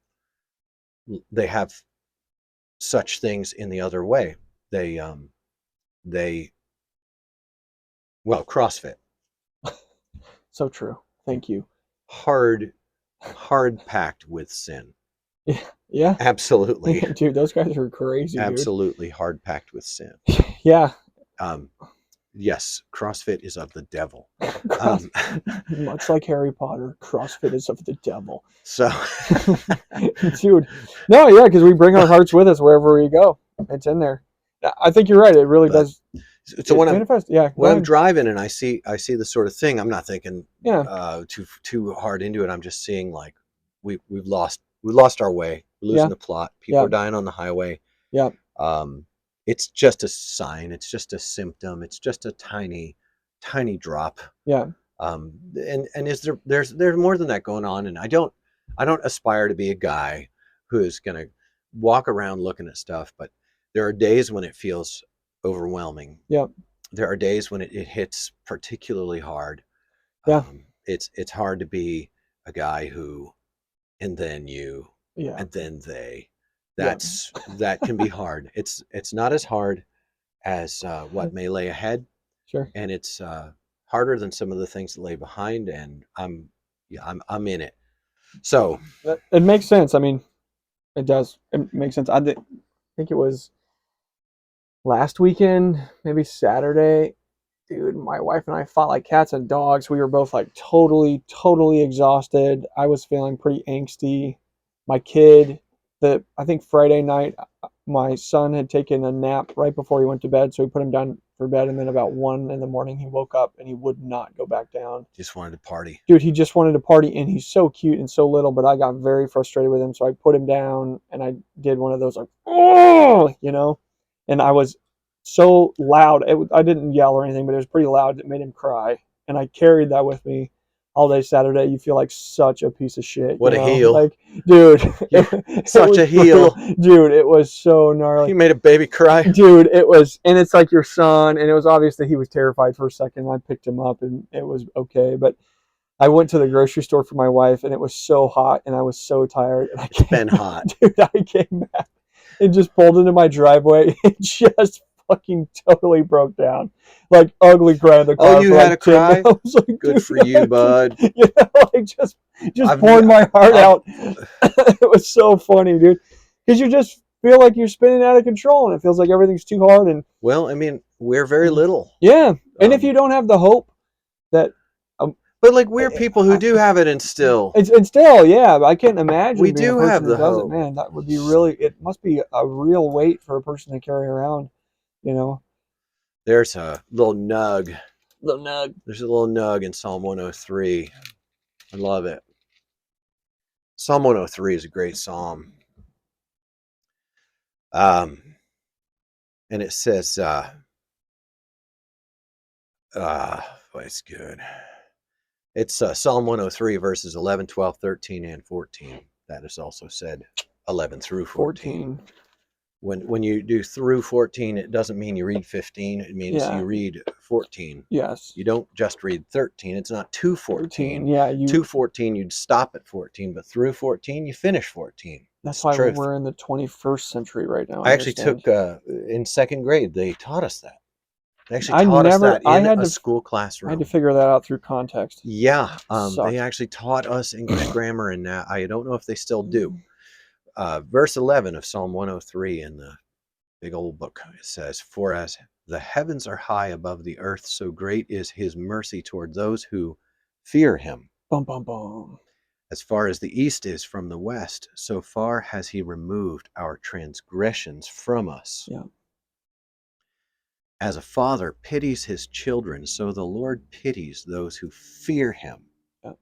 such things in the other way. They CrossFit, So true. Thank you. hard packed with sin. Yeah. Yeah. Absolutely, Dude, those guys are crazy, dude. absolutely hard packed with sin. Yeah. Yes, CrossFit is of the devil. Much like Harry Potter, CrossFit is of the devil. So, Dude, no, yeah, because we bring our hearts with us wherever we go. It's in there. I think you're right. It really does. So when manifest. Yeah. I'm driving and I see the sort of thing, I'm not thinking Yeah. too hard into it. I'm just seeing like we've lost our way. We're losing the plot. People are dying on the highway. Yeah. It's just a sign. It's just a symptom. It's just a tiny drop. Yeah. And is there's more than that going on, and I don't I don't aspire to be a guy who is going to walk around looking at stuff, but there are days when it feels overwhelming. Yep. There are days when it hits particularly hard. Yeah. It's hard to be a guy who, and then you, Yeah. and then they. Yeah. That can be hard. It's not as hard as what may lay ahead, Sure. and it's harder than some of the things that lay behind. And I'm in it. So It makes sense. I mean, it does. It makes sense. Think it was last weekend, maybe Saturday. Dude, my wife and I fought like cats and dogs. We were both like totally exhausted. I was feeling pretty angsty. My kid, I think Friday night, my son had taken a nap right before he went to bed, so we put him down for bed, and then about 1 in the morning he woke up and he would not go back down. just wanted to party. Dude, he just wanted to party, and he's so cute and so little, but I got very frustrated with him, so I put him down and I did one of those like, oh, and I was so loud. I didn't yell or anything, but it was pretty loud. It made him cry, and I carried that with me all day Saturday. You feel like such a piece of shit. What a heel. Like, dude, such a heel. Dude, it was so gnarly. You made a baby cry. Dude, and it's like your son, and it was obvious that he was terrified for a second. I picked him up, and it was okay, but I went to the grocery store for my wife, and it was so hot, and I was so tired. And It's been hot. Dude, I came back and just pulled into my driveway and just fucking totally broke down. Like, ugly cry in the car. Oh, you had a cry? I was like, good for you, bud. Like just pouring my heart out. It was so funny, dude. Because you just feel like you're spinning out of control, and it feels like everything's too hard. And well, I mean, we're very little. Yeah. And if you don't have the hope that... But like we're people who do have it, and still, yeah. I can't imagine. We being do a person have who the does hope. it, man. That would be really. It must be a real weight for a person to carry around. There's a little nug. Little nug. There's a little nug in Psalm 103. I love it. Psalm 103 is a great psalm. And it says, it's good. It's Psalm 103, verses 11, 12, 13, and 14. That is also said 11 through 14. When you do through 14, it doesn't mean you read 15. It means you read 14. Yes. You don't just read 13. It's not to 14. Yeah. To 14, you'd stop at 14, but through 14, you finish 14. That's why we're in the 21st century right now. I actually took, in second grade, they taught us that. They actually taught us that in a school classroom. I had to figure that out through context. Yeah. They actually taught us English grammar, and I don't know if they still do. Verse 11 of Psalm 103 in the big old book, it says, "For as the heavens are high above the earth, so great is his mercy toward those who fear him. Bum, bum, bum. As far as the east is from the west, so far has he removed our transgressions from us. Yeah. As a father pities his children, so the Lord pities those who fear him. Yeah.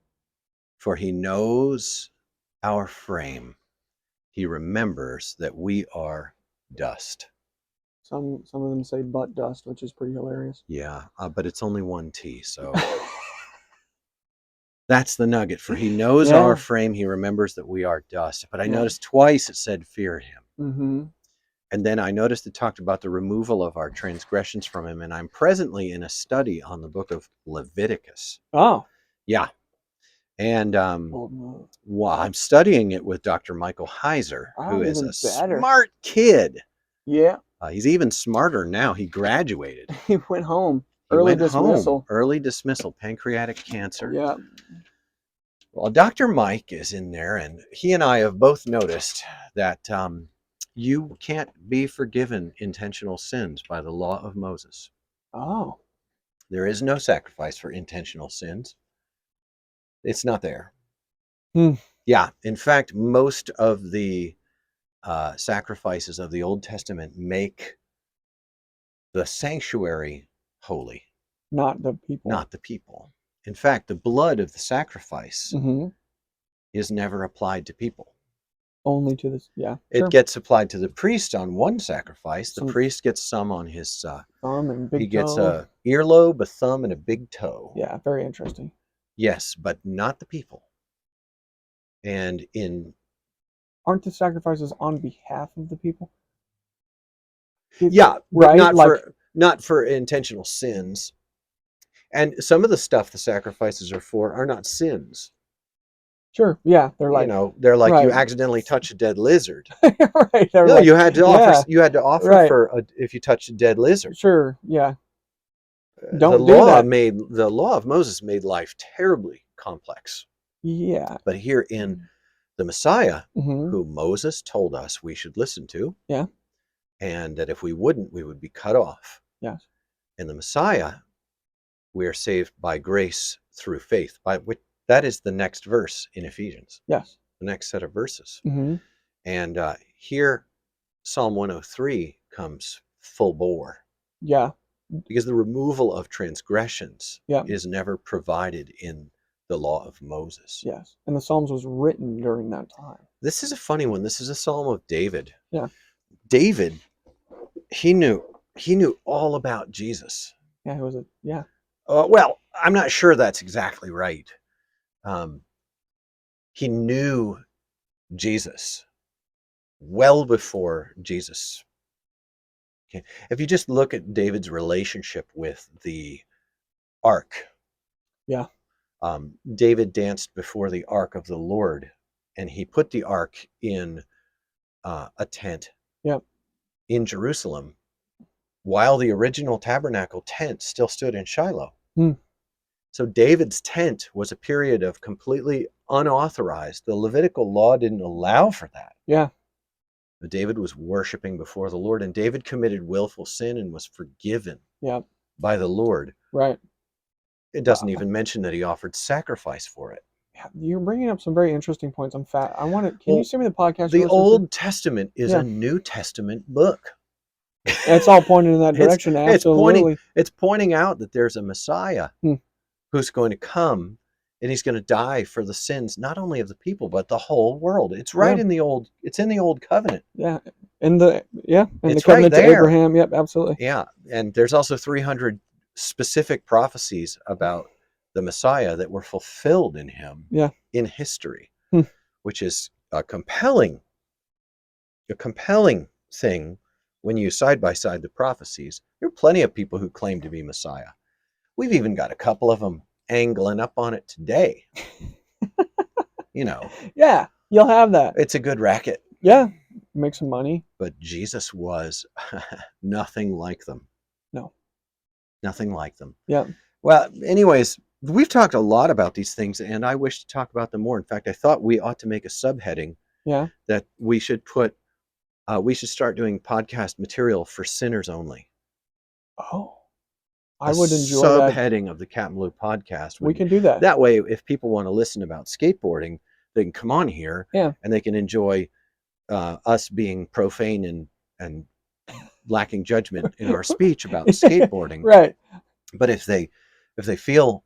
For he knows our frame. He remembers that we are dust." Some of them say butt dust, which is pretty hilarious. Yeah, but it's only one T, so that's the nugget. For he knows our frame. He remembers that we are dust. But I noticed twice it said fear him. Mm-hmm. And then I noticed it talked about the removal of our transgressions from him. And I'm presently in a study on the book of Leviticus. Oh. Yeah. And I'm studying it with Dr. Michael Heiser, who is a smart kid. Yeah. He's even smarter now. He graduated. He went home. Early dismissal, pancreatic cancer. Yeah. Well, Dr. Mike is in there, and he and I have both noticed that you can't be forgiven intentional sins by the law of Moses. Oh. There is no sacrifice for intentional sins. It's not there. Yeah. In fact, most of the sacrifices of the Old Testament make the sanctuary holy. Not the people. Not the people. In fact, the blood of the sacrifice is never applied to people. Only to this, It gets applied to the priest on one sacrifice. The priest gets some on his thumb and big toe. He gets a earlobe, a thumb, and a big toe. Yeah, very interesting. Yes, but not the people. And Aren't the sacrifices on behalf of the people? yeah, but right? not for intentional sins. And some of the stuff the sacrifices are for are not sins. Sure, yeah, they're You like, know, they're like you right, accidentally touch a dead lizard. right. They're No, like, yeah, you had to offer right, if you touch a dead lizard. sure, yeah. Don't do that. The law of Moses made life terribly complex. Yeah. But here in the Messiah, Mm-hmm. who Moses told us we should listen to, Yeah. and that if we wouldn't, we would be cut off. Yes. In the Messiah, we are saved by grace through faith. By which that is the next verse in Ephesians, Yes. the next set of verses. Mm-hmm. And here, Psalm 103 comes full bore. Yeah. Because the removal of transgressions Yeah. is never provided in the law of Moses. Yes. And the Psalms was written during that time. This is a funny one. This is a Psalm of David. Yeah. David, he knew all about Jesus. Yeah. It was a yeah. Well, I'm not sure that's exactly right. He knew Jesus well before Jesus. Okay. If you just look at David's relationship with the ark, Yeah. David danced before the ark of the Lord, and he put the ark in a tent Yep. in Jerusalem, while the original tabernacle tent still stood in Shiloh. Hmm. So David's tent was a period of completely unauthorized. The Levitical law didn't allow for that. Yeah. But David was worshiping before the Lord, and David committed willful sin and was forgiven Yep. by the Lord. Right. It doesn't even mention that he offered sacrifice for it. Yeah, you're bringing up some very interesting points. I'm fat. I want to. Can Well, you send me the podcast? The you listened Old Testament is Yeah. a New Testament book. to? It's all pointing in that direction. Absolutely. It's pointing out that there's a Messiah Hmm. who's going to come, and he's going to die for the sins not only of the people but the whole world. It's right Yeah. in the old covenant. Yeah. In the It's covenant right to there. Abraham. Yep. Absolutely. Yeah, and there's also 300 specific prophecies about the Messiah that were fulfilled in him Yeah. in history, Hmm. which is a compelling thing when you side by side the prophecies. There are plenty of people who claim to be Messiah. We've even got a couple of them angling up on it today. You know, Yeah. You'll have that. it's a good racket. Yeah. Make some money. But Jesus was nothing like them. No. Nothing like them. Yeah. Well, anyways, we've talked a lot about these things, and I wish to talk about them more. In fact, I thought we ought to make a subheading Yeah. that we should start doing podcast material for sinners only. Oh. I would enjoy that. Subheading of the CapmLew podcast. We can do that. That way, if people want to listen about skateboarding, they can come on here, Yeah. and they can enjoy us being profane and lacking judgment in our speech about skateboarding. Right. But if they feel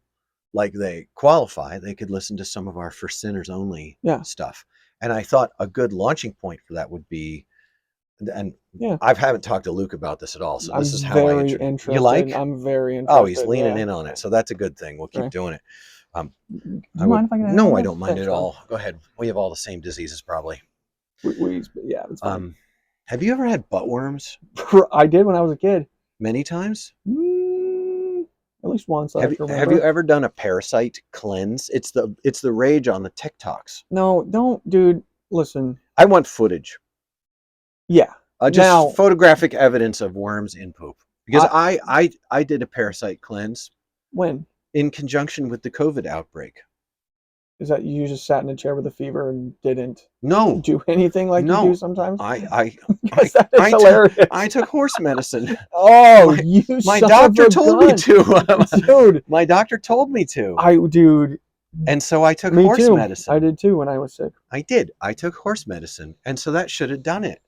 like they qualify, they could listen to some of our For Sinners Only stuff. And I thought a good launching point for that would be, and I haven't talked to Luke about this at all, so this is how I introduce. You like? I'm very interested. Oh, he's leaning in on it, so that's a good thing. We'll keep doing it. Do you mind if I can? No, I don't mind at all. Go ahead. We have all the same diseases, probably. Yeah, that's fine. Have you ever had butt worms? I did when I was a kid. Many times? At least once. Have you ever done a parasite cleanse? It's the rage on the TikToks. No, don't, dude. Listen. I want footage. Yeah. Just photographic evidence of worms in poop. Because I did a parasite cleanse. When? In conjunction with the COVID outbreak. Is that you just sat in a chair with a fever and didn't do anything like you do sometimes? That is hilarious. I took horse medicine. Oh, my doctor told me to. Dude. My doctor told me to. Dude. And so I took horse medicine. I did too when I was sick. I did. I took horse medicine. And so that should have done it.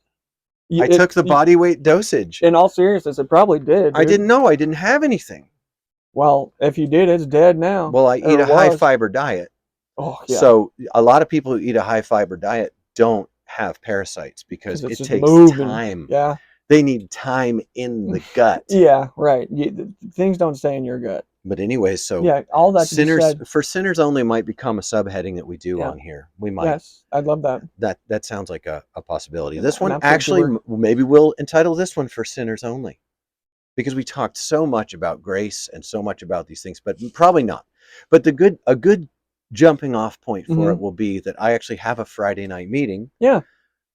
I took the body weight dosage. In all seriousness, it probably did. Dude. I didn't know. I didn't have anything. Well, if you did, it's dead now. Well, I eat a high fiber diet. Oh, yeah. So a lot of people who eat a high fiber diet don't have parasites because it takes time They need time in the gut. Yeah, right. Things don't stay in your gut. But anyway, so Yeah, all that to be sinners said. for sinners only might become a subheading that we do Yeah. on here. We might. Yes, I'd love that. That sounds like a possibility. Yeah, This I'm one absolutely actually, for. maybe we'll entitle this one for sinners only, because we talked so much about grace and so much about these things, but probably not. But a good jumping off point for it will be that I actually have a Friday night meeting Yeah,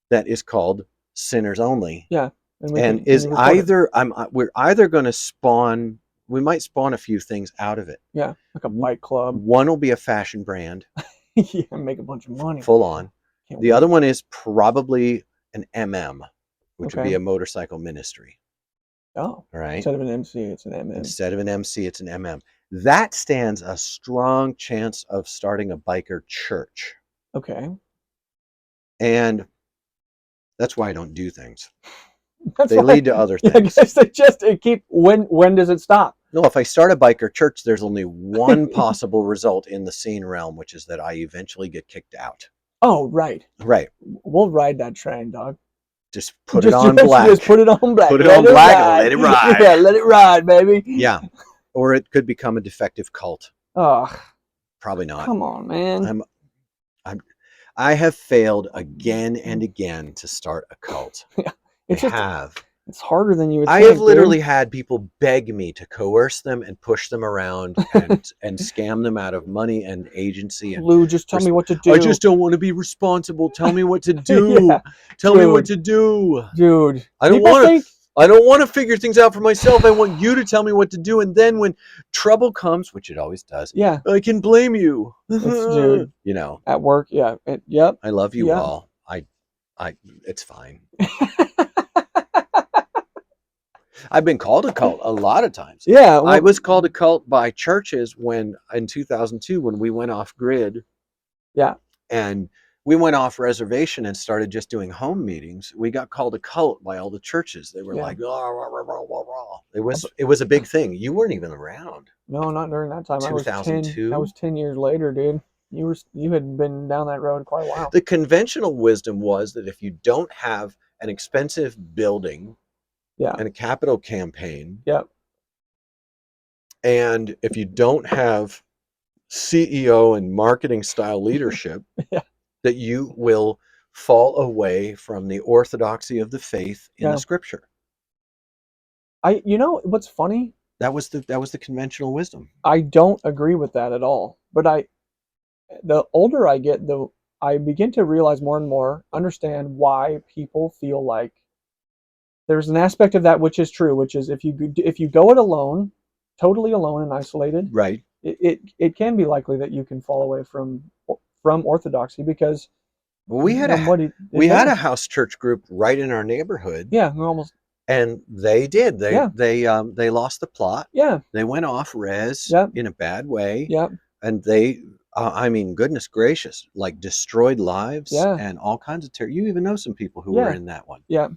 that is called Sinners Only, yeah, and and we record it. we're either going to spawn, we might spawn a few things out of it. Yeah, like a bike club. One will be a fashion brand, Yeah, make a bunch of money. full on. Can't The other wait. one is probably an which would Okay. be a motorcycle ministry. Oh, All right. instead of an MC, it's an MM. Instead of an MC, it's an That stands a strong chance of starting a biker church. Okay. And that's why I don't do things. That's They why, lead to other yeah, things. because they just keep. When does it stop? No, if I start a biker church, there's only one possible result in the scene realm, which is that I eventually get kicked out. Oh, right. Right. We'll ride that train, dog. Just put it on black. Just put it on black. Put it on black and let it ride. Yeah, let it ride, baby. Yeah. Or it could become a defective cult. Oh, Probably not. come on, man. I have failed again and again to start a cult. Yeah, it's harder than you would I think, have literally dude. had people beg me to coerce them and push them around and scam them out of money and agency. And Lou, just tell me what to do. I just don't want to be responsible. Tell me what to do. Yeah, Tell me what to do. Dude. I don't want to figure things out for myself. I want you to tell me what to do. And then when trouble comes, which it always does, yeah, I can blame you. dude. You know, At work, yeah. Yep. I love you Yeah. all. It's fine. I've been called a cult a lot of times. Yeah. I was called a cult by churches when in 2002 when we went off grid. Yeah. And we went off reservation and started just doing home meetings. We got called a cult by all the churches. They were like, rah, rah, rah, rah, rah, rah. It was a big thing. You weren't even around. No, not during that time. 2002. I was 10 years later, dude. You had been down that road quite a while. The conventional wisdom was that if you don't have an expensive building, yeah, and a capital campaign, yep, and if you don't have CEO and marketing style leadership, yeah, that you will fall away from the orthodoxy of the faith in the scripture. You know what's funny? That was the conventional wisdom. I don't agree with that at all. But the older I get, I begin to realize more and more, understand why people feel like there's an aspect of that which is true, which is if you go it alone, totally alone and isolated, right? It can be likely that you can fall away from orthodoxy because we had a house church group right in our neighborhood. Yeah, almost. And they lost the plot. Yeah, they went off res in a bad way. Yeah, and they. I mean, goodness gracious, like destroyed lives and all kinds of you even know some people who were in that one. Yeah.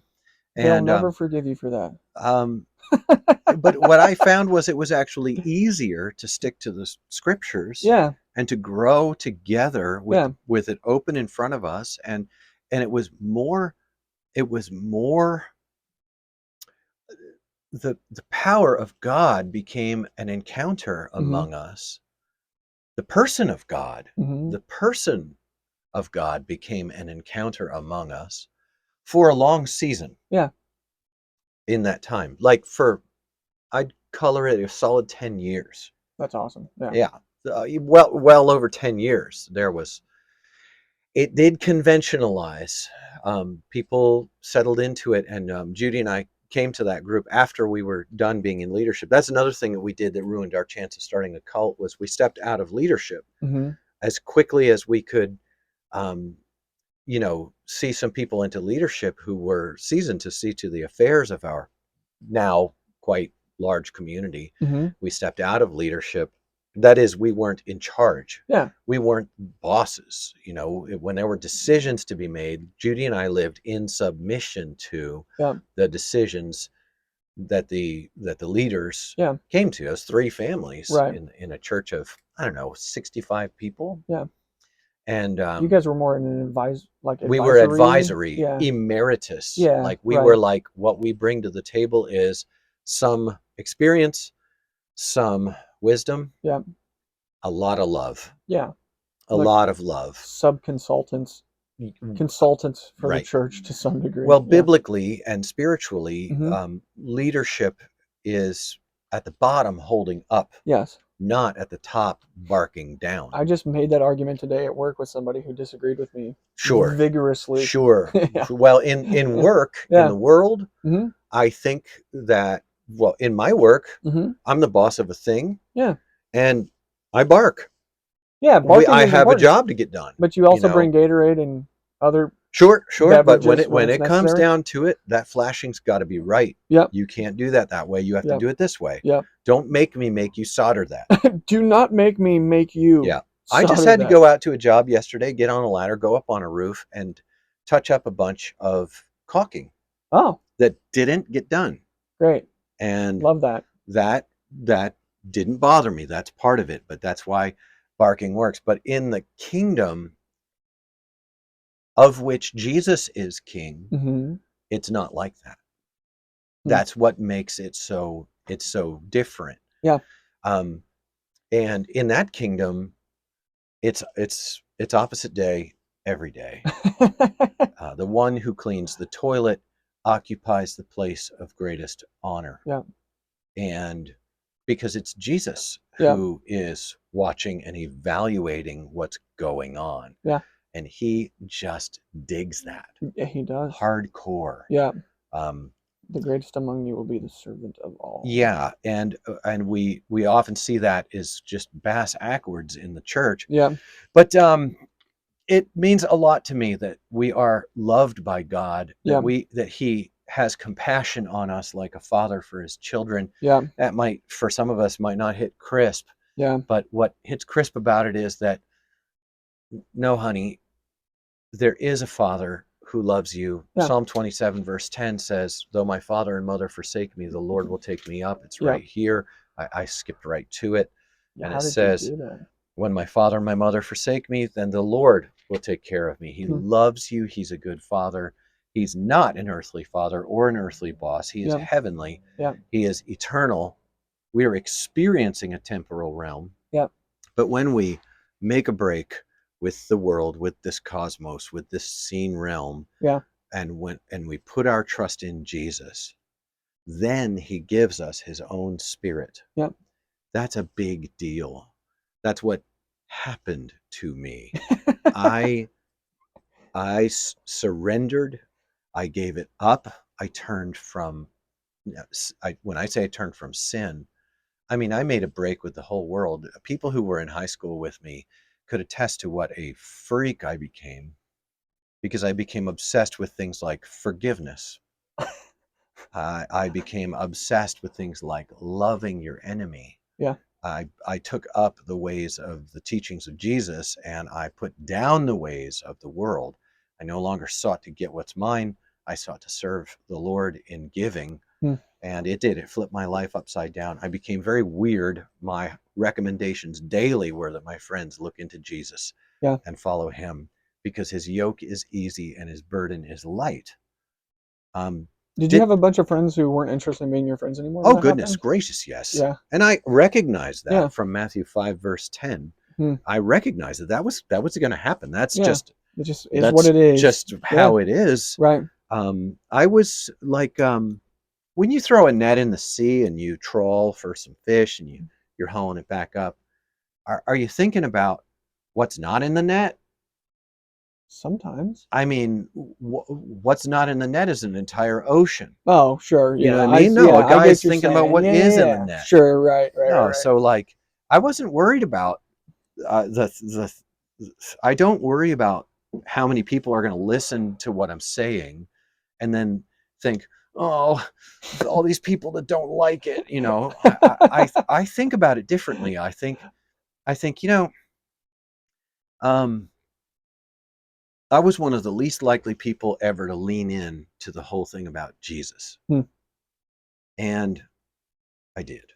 They'll never forgive you for that. But what I found was it was actually easier to stick to the scriptures and to grow together with it open in front of us. And it was more the power of God became an encounter among us. The person of God, the person of God became an encounter among us for a long season. Yeah. In that time, like I'd color it a solid 10 years. That's awesome. Yeah. Yeah. Well over 10 years. It did conventionalize. People settled into it, and Judy and I came to that group after we were done being in leadership. That's another thing that we did that ruined our chance of starting a cult was we stepped out of leadership as quickly as we could. See some people into leadership who were seasoned to see to the affairs of our now quite large community. We stepped out of leadership. That is, we weren't in charge. Yeah. We weren't bosses. When there were decisions to be made, Judy and I lived in submission to the decisions that the leaders came to. Us 3 families in a church of, I don't know, 65 people. Yeah. And You guys were more in an we were advisory. advisory, Yeah. emeritus. Yeah. Like we Right. were like, what we bring to the table is some experience, some wisdom, Yeah. a lot of love, Yeah. a Like lot of love. sub-consultants, consultants for the Right. church to some degree. Well, Yeah. biblically and spiritually, Hmm. leadership is at the bottom holding up, Yes. not at the top barking down. I just made that argument today at work with somebody who disagreed with me Sure. vigorously. Sure. Yeah. Well, in work, in Yeah. the world, Hmm. I think that, well, in my work, Hmm. I'm the boss of a thing Yeah. and I bark. Yeah. Barking I is have a important, job to get done, but you you also bring know. Gatorade and other Sure, but beverages when when it's it comes necessary. down to it, that flashing's got to be right. Yep. You can't do that way. You have to Yep. do it this way. Yep. Don't make me make you solder that. Do not make me make you Yeah. I just solder had to that. go out to a job yesterday, get on a ladder, go up on a roof and touch up a bunch of caulking Oh, that didn't get done. great. And Love that. that didn't bother me. That's part of it, but that's why barking works. But in the kingdom of which Jesus is king, Hmm. it's not like that. Hmm. That's what makes it so different. Yeah. Um, and in that kingdom, it's opposite day every day. The one who cleans the toilet occupies the place of greatest honor. Yeah. And because it's Jesus Yeah. who is watching and evaluating what's going on. Yeah. And he just digs that Yeah, he does. hardcore. Yeah. Um, The greatest among you will be the servant of all. yeah, and we often see that as just bass backwards in the church. Yeah. But it means a lot to me that we are loved by God, Yeah. that he has compassion on us like a father for his children. Yeah. That might, for some of us, might not hit crisp, Yeah. but what hits crisp about it is that, no, honey, there is a father who loves you. Yeah. Psalm 27 verse 10 says, though my father and mother forsake me, the Lord will take me up. It's Yeah. right here. I skipped right to it. Yeah. And How it did you says, do that? when my father and my mother forsake me, then the Lord will take care of me. He loves you. He's a good father. He's not an earthly father or an earthly boss. He is Yeah. heavenly. Yeah. He is eternal. We are experiencing a temporal realm. Yeah. But when we make a break with the world, with this cosmos, with this seen realm, Yeah. and we put our trust in Jesus, then he gives us his own spirit. Yeah. That's a big deal. That's what happened to me. I surrendered. I gave it up. I turned from, when I say I turned from sin, I mean, I made a break with the whole world. People who were in high school with me could attest to what a freak I became, because I became obsessed with things like forgiveness. I became obsessed with things like loving your enemy. Yeah. I took up the ways of the teachings of Jesus and I put down the ways of the world. I no longer sought to get what's mine. I sought to serve the Lord in giving. And it did. It flipped my life upside down. I became very weird. My recommendations daily were that my friends look into Jesus Yeah. and follow him, because his yoke is easy and his burden is light. Did you have a bunch of friends who weren't interested in being your friends anymore when Oh, that goodness happened? gracious, yes. Yeah. And I recognize Yeah. that from Matthew 5, verse 10. Hmm. I recognize that was going to happen. That's Yeah. just, It just is what it is. just how it is. Right. I was like, when you throw a net in the sea and you trawl for some fish and you're hauling it back up, are you thinking about what's not in the net? Sometimes. I mean, what's not in the net is an entire ocean. Oh, sure. You know Yeah. what I mean? No, a I guy's get you're thinking about saying. what Yeah. is in the Yeah. net. Sure. Right. Right. No, Right. so like, I wasn't worried about the. I don't worry about how many people are going to listen to what I'm saying, and then think, oh, all these people that don't like it. You know, I think about it differently. I think, you know, I was one of the least likely people ever to lean in to the whole thing about Jesus, and I did,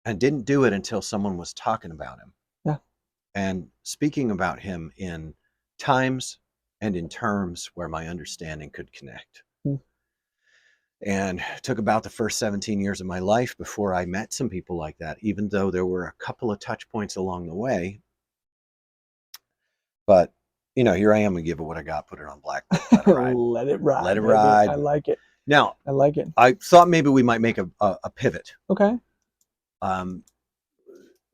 and didn't do it until someone was talking about him. Yeah. and speaking about him in times and in terms where my understanding could connect. Hmm. And it took about the first 17 years of my life before I met some people like that, even though there were a couple of touch points along the way. But, here I am and give it what I got, put it on black, let it ride. Let it ride, Let it baby. ride. I like it. Now, I like it. I thought maybe we might make a pivot. Okay. Um,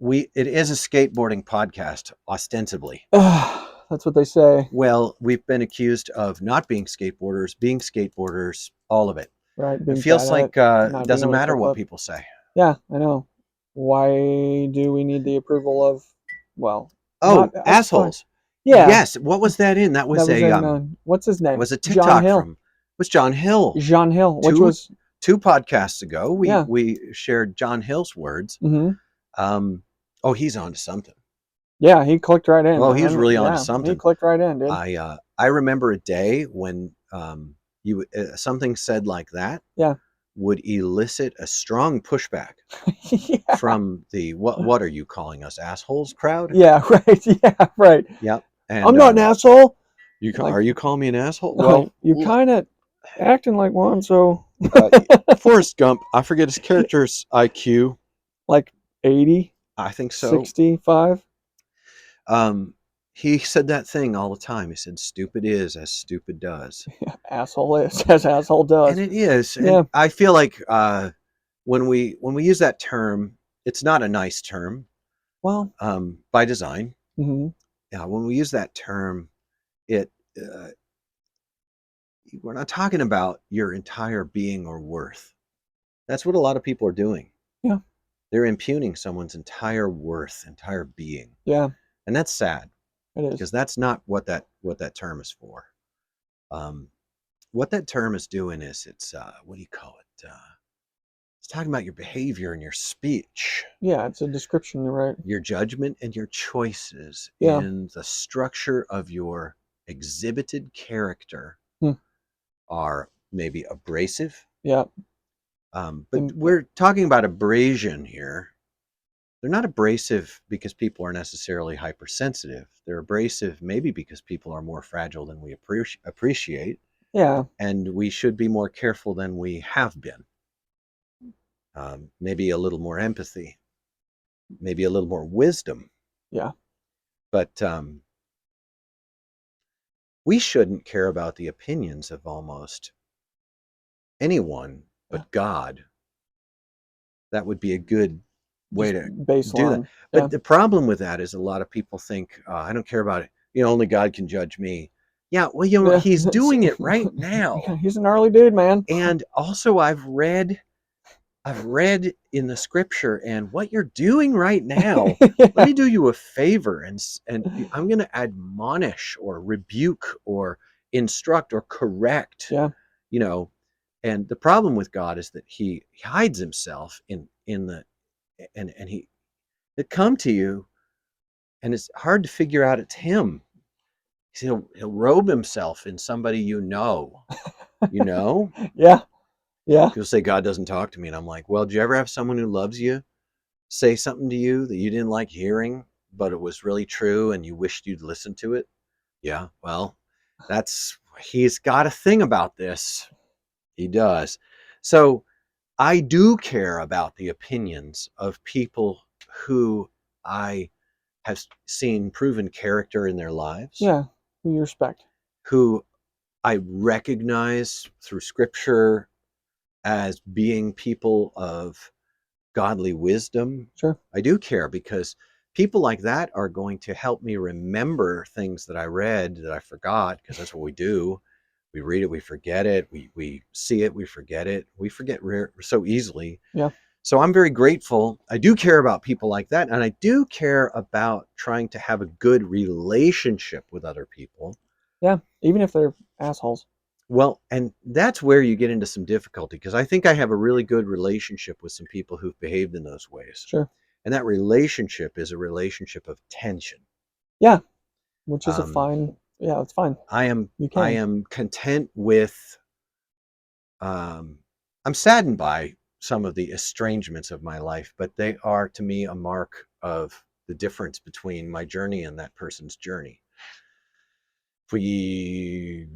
it is a skateboarding podcast, ostensibly. That's what they say. Well, we've been accused of not being skateboarders, all of it. Right. It Being feels bad at like it, it not being doesn't able to matter what kickflip. people say. Yeah, I know. Why do we need the approval of? Well, Oh, it's fine. assholes. Yeah, Yes. What was that in? That that was was a in what's his name? was a John TikTok Hill. was John Hill. John Hill, which Two was two podcasts ago, yeah. we shared John Hill's words. Mm-hmm. Oh, he's on to something. Yeah, he clicked right in. Oh, he was really on to Yeah, he something. clicked right in, dude. I remember a day when you something said like that Yeah. would elicit a strong pushback Yeah. from the what are you calling us, assholes crowd? Yeah, right. Yeah, right. Yep. And I'm not an asshole. are you calling me an asshole? Like, Well, you kind of acting like one, so uh, Forrest Gump, I forget his character's IQ. like 80, I think so. 65. He said that thing all the time. He said, "Stupid is as stupid does," Asshole is as asshole does. and it is. Yeah. And I feel like when we use that term, it's not a nice term Well. by design. Mm-hmm. Yeah, when we use that term, it uh, we're not talking about your entire being or worth. That's what a lot of people are doing. Yeah. They're impugning someone's entire worth, entire being, Yeah. and that's sad It is. because that's not what that term is for. Um, what that term is doing is it's what do you call it? It's talking about your behavior and your speech, Yeah, it's a description, right? your judgment and your choices Yeah. in the structure of your exhibited character Hmm. are maybe abrasive. Yeah. But we're talking about abrasion here. They're not abrasive because people are necessarily hypersensitive. They're abrasive maybe because people are more fragile than we appreciate. Yeah. And we should be more careful than we have been. Maybe a little more empathy, maybe a little more wisdom. Yeah. But we shouldn't care about the opinions of almost anyone but God. That would be a good way Just to do that. baseline. Yeah. But the problem with that is a lot of people think, I don't care about it. Only God can judge me. Yeah, well, Yeah. he's doing it right now. He's a gnarly dude, man. And also I've read in the scripture, and what you're doing right now, Yeah. let me do you a favor, and I'm going to admonish or rebuke or instruct or correct, Yeah. And the problem with God is that he hides himself in the and he come to you, and it's hard to figure out it's him. He'll robe himself in somebody you know. Yeah. Yeah. People say God doesn't talk to me, and I'm like, well, do you ever have someone who loves you say something to you that you didn't like hearing, but it was really true and you wished you'd listen to it? Yeah, well, he's got a thing about this. He does. So I do care about the opinions of people who I have seen proven character in their lives, Yeah. Who you respect. who I recognize through scripture as being people of godly wisdom. Sure. I do care because people like that are going to help me remember things that I read that I forgot, because that's what we do. We read it, we forget it. We see it, we forget it. We forget so easily. Yeah. So I'm very grateful. I do care about people like that. And I do care about trying to have a good relationship with other people. Yeah. Even if they're assholes. Well, and that's where you get into some difficulty, because I think I have a really good relationship with some people who've behaved in those ways. Sure. And that relationship is a relationship of tension. Yeah. Which is a Um, fine. Yeah, it's fine. I am You I can. am content with. I'm saddened by some of the estrangements of my life, but they are to me a mark of the difference between my journey and that person's journey. If we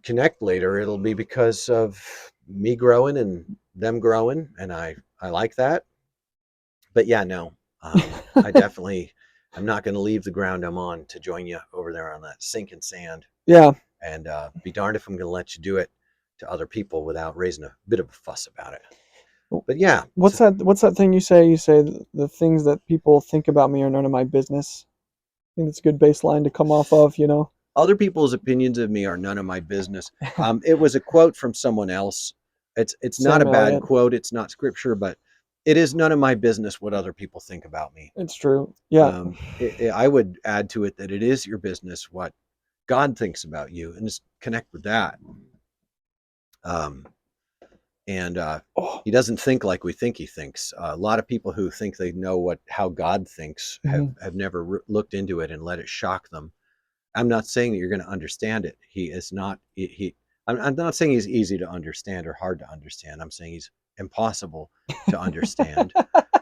connect later, it'll be because of me growing and them growing, and I like that. But yeah, no, I definitely, I'm not going to leave the ground I'm on to join you over there on that sinking sand. Yeah. And be darned if I'm going to let you do it to other people without raising a bit of a fuss about it. But yeah, What's that thing you say? You say the things that people think about me are none of my business. I think it's a good baseline to come off of, you know. other people's opinions of me are none of my business. It was a quote from someone else. It's not a Sam bad Elliott. quote. It's not scripture, but it is none of my business what other people think about me. It's true. Yeah. I would add to it that it is your business what God thinks about you, and just connect with that. And Oh. he doesn't think like we think he thinks. A lot of people who think they know how God thinks have never looked into it and let it shock them. I'm not saying that you're going to understand it. He is not. I'm not saying he's easy to understand or hard to understand. I'm saying he's impossible to understand.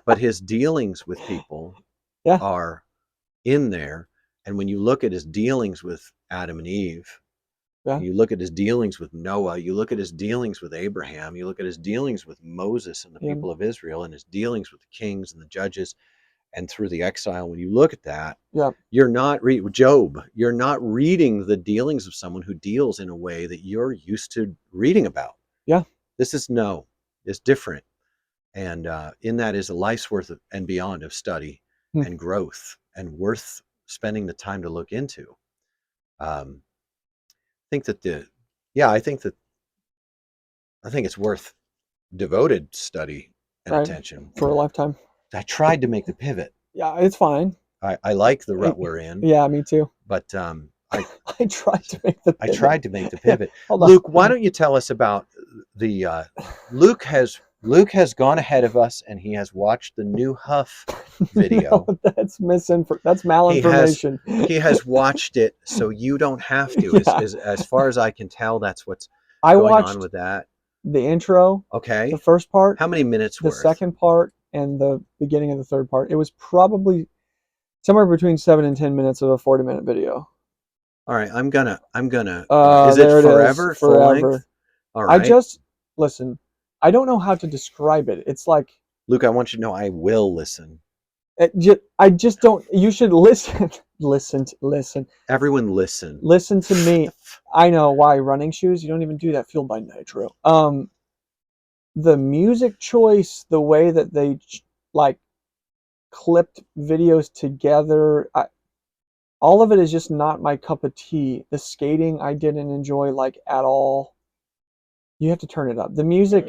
But his dealings with people Yeah. are in there. And when you look at his dealings with Adam and Eve, Yeah. you look at his dealings with Noah, you look at his dealings with Abraham, you look at his dealings with Moses and the Yeah. people of Israel, and his dealings with the kings and the judges, and through the exile. When you look at that, Yeah. you're not Job. You're not reading the dealings of someone who deals in a way that you're used to reading about. Yeah. This is it's different, and in that is a life's worth of, and beyond of study and growth, and worth spending the time to look into. I think it's worth devoted study and Right. attention. For a lifetime. I tried to make the pivot. Yeah, it's fine. I like the rut we're in. Yeah, me too. But I tried to make the pivot. I tried to make the pivot. Hold on. Luke, why don't you tell us about the Luke has gone ahead of us, and he has watched the new HUF video. No, that's malinformation. He has watched it, so you don't have to. Yeah. As far as I can tell, that's what's I going watched on with that. the intro, Okay. the first part, How many minutes the worth? second part, and the beginning of the third part. It was probably somewhere between 7 and 10 minutes of a 40-minute video. All right, I'm gonna. Is There it forever? is, Full length? forever. All right. Listen. I don't know how to describe it. It's like, Luke, I want you to know I will listen. I just don't. You should listen. Listen. Everyone listen. Listen to me. I know why running shoes. You don't even do that. Fueled by nitro. The music choice, the way that they like clipped videos together, all of it is just not my cup of tea. The skating I didn't enjoy like at all. You have to turn it up. The music.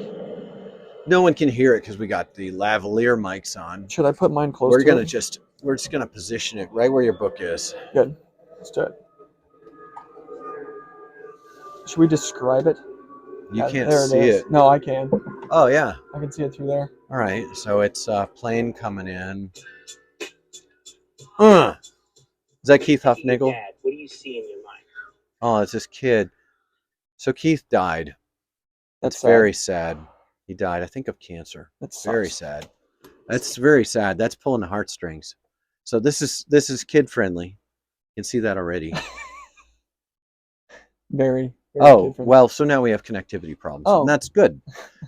No one can hear it because we got the lavalier mics on. Should I put mine close We're to it? just gonna position it right where your book is. Good. Let's do it. Should we describe it? You can't there see it. No, I can. Oh yeah. I can see it through there. All right. So it's a plane coming in. Is that Keith Huffnagel? Dad, what do you see in your mind? Oh, it's this kid. So Keith died. That's very sad. He died, I think, of cancer. That's very sad. That's very sad. That's pulling the heartstrings. So this is kid friendly. You can see that already. Very oh well, so now we have connectivity problems. Oh, and that's good.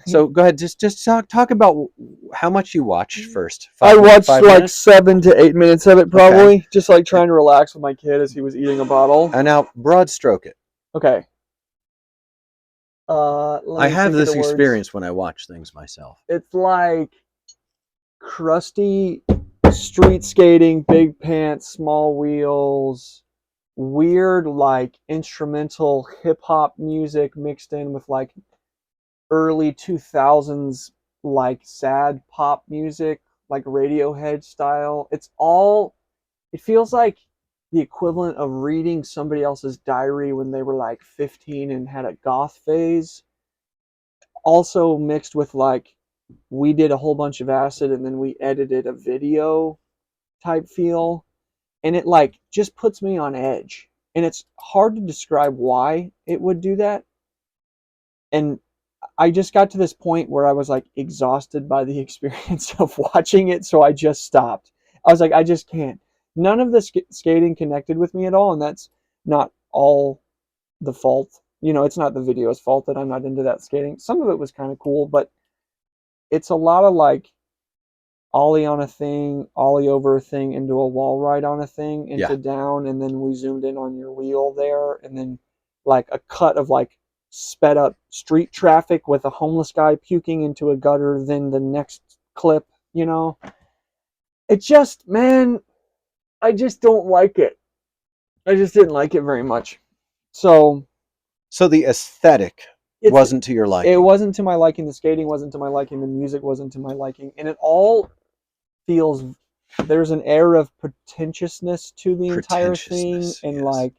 So go ahead, just talk about how much you watched first. I watched like minutes? 7 to 8 minutes of it, probably. Okay. Just like trying to relax with my kid as he was eating a bottle. And now broad stroke it. Okay. I have this experience when I watch things myself. It's like crusty street skating, big pants, small wheels, weird like instrumental hip hop music mixed in with like early 2000s like sad pop music, like Radiohead style. It feels like the equivalent of reading somebody else's diary when they were like 15 and had a goth phase. Also mixed with like, we did a whole bunch of acid and then we edited a video type feel. And it like just puts me on edge. And it's hard to describe why it would do that. And I just got to this point where I was like exhausted by the experience of watching it. So I just stopped. I was like, I just can't. None of the skating connected with me at all, and that's not all the fault. You know, it's not the video's fault that I'm not into that skating. Some of it was kind of cool, but it's a lot of like ollie on a thing, ollie over a thing, into a wall ride on a thing, into Yeah. down, and then we zoomed in on your wheel there, and then like a cut of like sped up street traffic with a homeless guy puking into a gutter, then the next clip, you know. It just, man, I just don't like it. I just didn't like it very much. So So the aesthetic it's wasn't to your it liking. wasn't to my liking. The skating wasn't to my liking. The music wasn't to my liking, and it all feels, there's an air of pretentiousness to the entire thing, Pretentiousness, and yes. like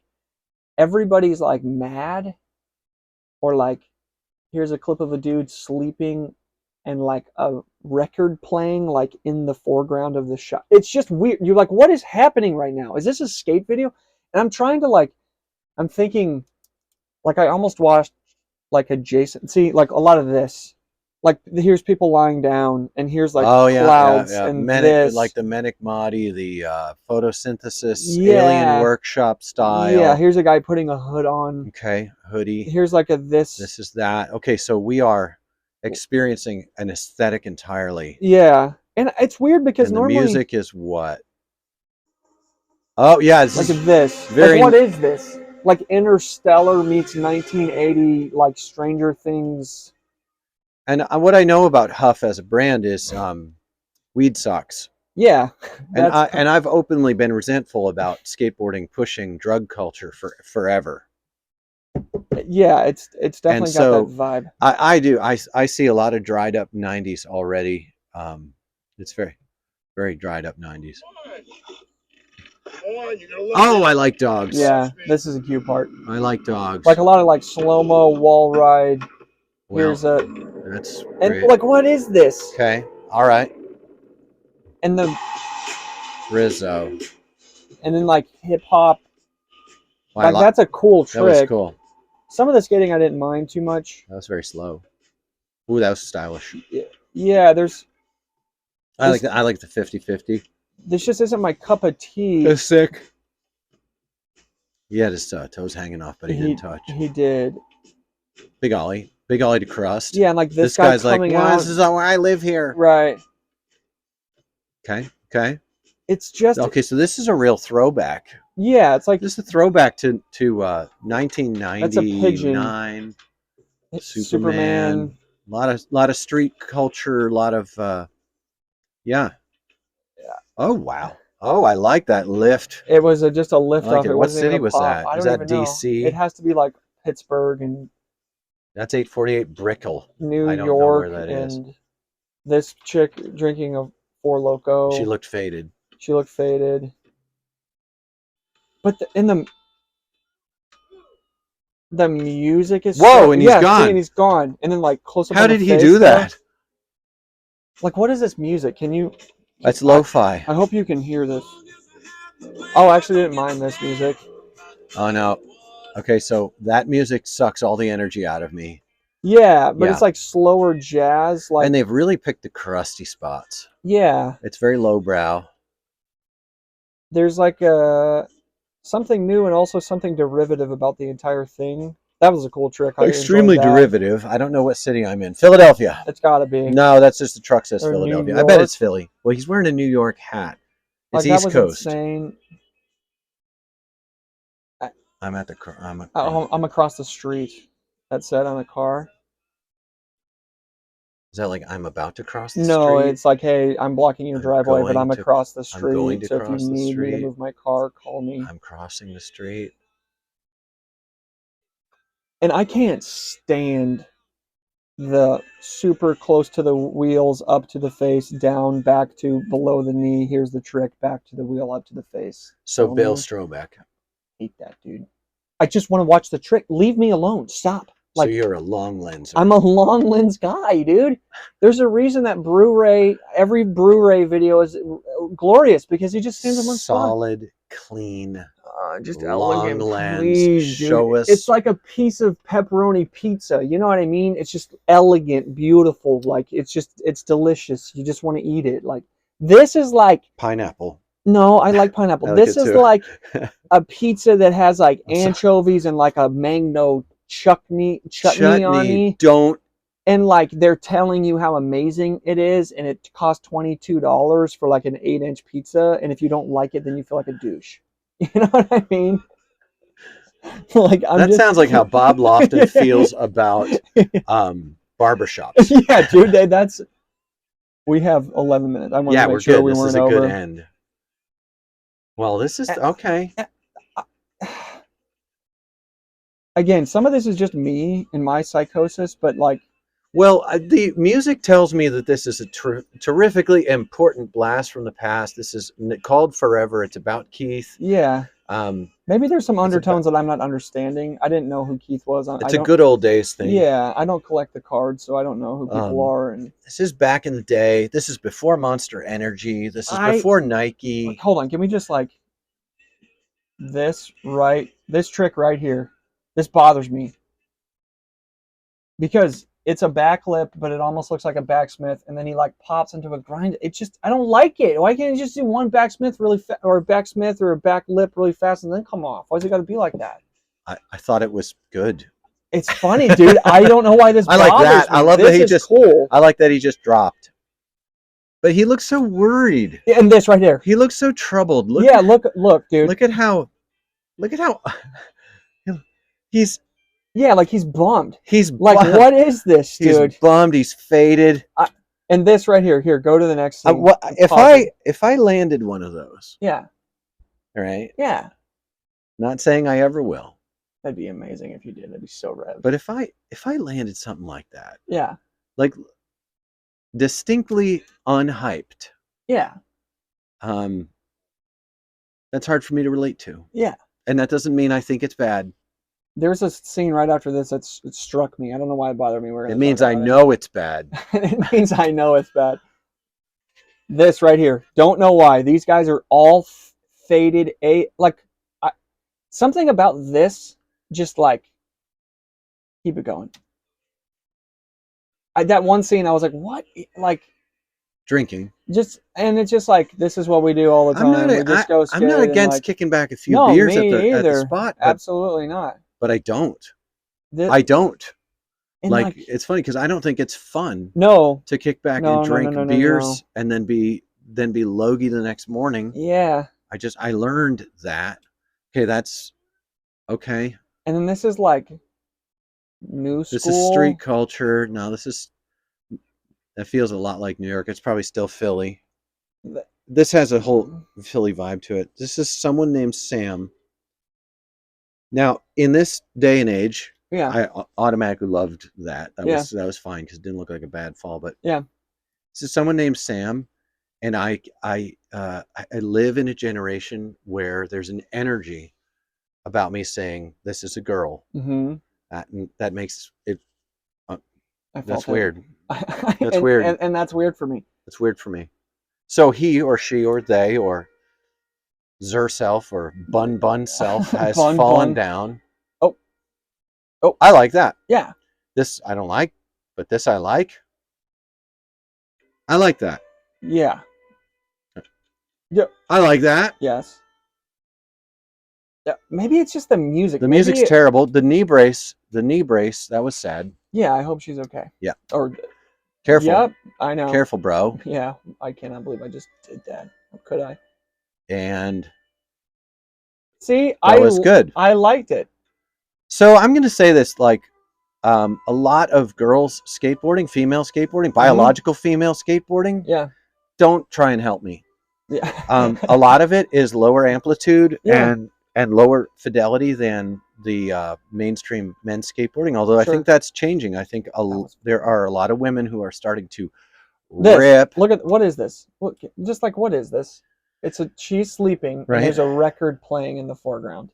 everybody's like mad, or like here's a clip of a dude sleeping and like a record playing like in the foreground of the shot. It's just weird. You're like, what is happening right now? Is this a skate video? And I'm trying to like, I'm thinking like I almost watched like adjacent, see like a lot of this, like here's people lying down, and here's like Oh yeah, yeah, clouds yeah. and Manic, like this. the Manic Mahdi, the photosynthesis, alien Yeah, workshop yeah. style. Here's a guy putting a hood on. Okay, hoodie. Here's like a this. This is that. Okay, so we are experiencing an aesthetic entirely. Yeah, and it's weird because And the normally music is what? Oh yeah, this like is this. Like very. what is this? Like Interstellar meets 1980, like Stranger Things. And what I know about Huff as a brand is weed socks. Yeah, And that's I've openly been resentful about skateboarding pushing drug culture for forever. yeah. It's And definitely got that so vibe. I do. I see a lot of dried up 90s already. It's very, very dried up 90s. Oh, I like dogs. Yeah, this is a cute part. I like dogs. Like a lot of like slow mo wall ride. Well, Here's a, that's and great. like what is this? Okay. All right. And the Rizzo. and then like hip hop. Well, Like that's a cool that was trick. cool. Some of the skating I didn't mind too much. That was very slow. Ooh, that was stylish. Yeah, there's I like the 50-50. this just isn't my cup of tea. It's sick. He had his toes hanging off, but he didn't touch. He did. Big ollie to crust. Yeah, and like this guy's like, coming well, out. this is where I live here. Right. Okay. It's just Okay, so this is a real throwback. Yeah, it's like This is a throwback to 1999. That's a pigeon. Superman. A lot of street culture. A lot of yeah. Oh wow. Oh, I like that lift. It was just a lift off. It What wasn't city even a was pop. that? I Was don't that even know. DC? It has to be like Pittsburgh and That's 848 Brickell. New I don't York, know where that is. and this chick drinking a Four Loko. She looked faded. She looked faded. But the music is Whoa, so, and he's gone. See, and he's gone. And then like close up. How on the did he face do there. that? Like, what is this music? Can you? That's lo-fi. I hope you can hear this. Oh, I actually didn't mind this music. Oh no. Okay, so that music sucks all the energy out of me. Yeah, but it's like slower jazz. Like, and they've really picked the crusty spots. Yeah. It's very lowbrow. There's like something new and also something derivative about the entire thing. That was a cool trick. Extremely derivative. I don't know what city I'm in. Philadelphia. It's got to be. No, that's just the truck says Or Philadelphia. I bet it's Philly. Well, he's wearing a New York hat. It's like, East that was Coast. Insane. I'm across the street. That said on a car. Is that like I'm about to cross the street? No, it's like, hey, I'm blocking your driveway, but I'm across the street. I'm going to so cross if you the need me to street. move my car, call me. I'm crossing the street. And I can't stand the super close to the wheels, up to the face, down, back to below the knee. Here's the trick, back to the wheel, up to the face. So Bill Strobeck. Hate that, dude. I just want to watch the trick. Leave me alone. Stop. Like, so you're a long lenser. I'm a long lens guy, dude. There's a reason that every Blu-ray video is glorious, because he just stands among solid, clean, just long elegant lens. Please, show us. It's like a piece of pepperoni pizza. You know what I mean? It's just elegant, beautiful. Like, it's delicious. You just want to eat it. Like, This is like, Pineapple. no, I like pineapple. I like This it is too. like a pizza that has like I'm sorry. anchovies and like a mango chutney on Chutney. me. Don't. And like they're telling you how amazing it is, and it costs $22 for like an 8-inch pizza. And if you don't like it, then you feel like a douche. You know what I mean? Like I'm That just sounds like how Bob Lofton feels about barbershops. yeah, dude. That's we have 11 minutes. I wanted Yeah, to make we're sure good. we This is weren't a good over. end. Well, this is Uh, okay. Again, some of this is just me and my psychosis, but like, Well, the music tells me that this is a terrifically important blast from the past. This is called Forever. It's about Keith. yeah, Um, maybe there's some it's about, undertones that I'm not understanding. I didn't know who Keith was. I it's a don't. good old days thing. Yeah, I don't collect the cards, so I don't know who people Um, are. And this is back in the day. This is before Monster Energy. This is I before like, Nike. hold on. Can we just like this trick right here? This bothers me because it's a back lip, but it almost looks like a backsmith, and then he like pops into a grind. It just I don't like it. Why can't you just do one backsmith really or a backsmith or a back lip really fast and then come off? Why's it got to be like that? I thought it was good. It's funny, dude. I don't know why this I like bothers that. me. I love this that he is just. cool. I like that he just dropped. But he looks so worried. And this right here. He looks so troubled. Look. Yeah, look, dude. Look at how. Look at how. He's. Yeah, like he's bummed. He's Like, bummed. what is this, dude? He's bummed. He's faded. And this right here. Here, go to the next scene. If I landed one of those, Yeah, right? yeah. Not saying I ever will, That'd be amazing if you did. That'd be so rad. but if I landed something like that, Yeah, like distinctly unhyped, yeah, that's hard for me to relate to. yeah. And that doesn't mean I think it's bad. There's a scene right after this it struck me. I don't know why it bothered me. It means I know it's bad. It means I know it's bad. This right here. Don't know why. These guys are all faded. Something about this just like keep it going. That one scene, I was like, what? Like, Drinking. and it's just like this is what we do all the time. We just go skate. I'm not against like, kicking back a few no, beers me at the either. spot. Absolutely not. But I don't. This, I don't. and Like it's funny because I don't think it's fun no to kick back and drink beers and then be logy the next morning. Yeah. I learned that. Okay, that's okay. And then this is like new school. This is street culture. No, that feels a lot like New York. It's probably still Philly. This has a whole Philly vibe to it. This is someone named Sam. Now, in this day and age, yeah, I automatically loved that. That was fine because it didn't look like a bad fall. But yeah, this is someone named Sam, and I live in a generation where there's an energy about me saying this is a girl. Mm-hmm. That makes it. That's weird. That's weird, and that's weird for me. It's weird for me. So he or she or they or Zer self or bun self has fallen down. Oh, I like that. Yeah. This I don't like, but this I like. I like that. Yeah. Yeah. I like that. Yes. Yeah. Maybe it's just the music. The music's terrible. The knee brace, that was sad. Yeah, I hope she's okay. Yeah. Or careful. Yep, I know. Careful, bro. Yeah, I cannot believe I just did that. How could I? And see, that was good. I liked it. So I'm going to say this, like a lot of girls skateboarding, female skateboarding, biological female skateboarding. Yeah. Don't try and help me. Yeah. A lot of it is lower amplitude and lower fidelity than the mainstream men's skateboarding. Although I think that's changing. I think there are a lot of women who are starting to rip. Look at what is this? Look, just like what is this? She's sleeping. Right. And there's a record playing in the foreground.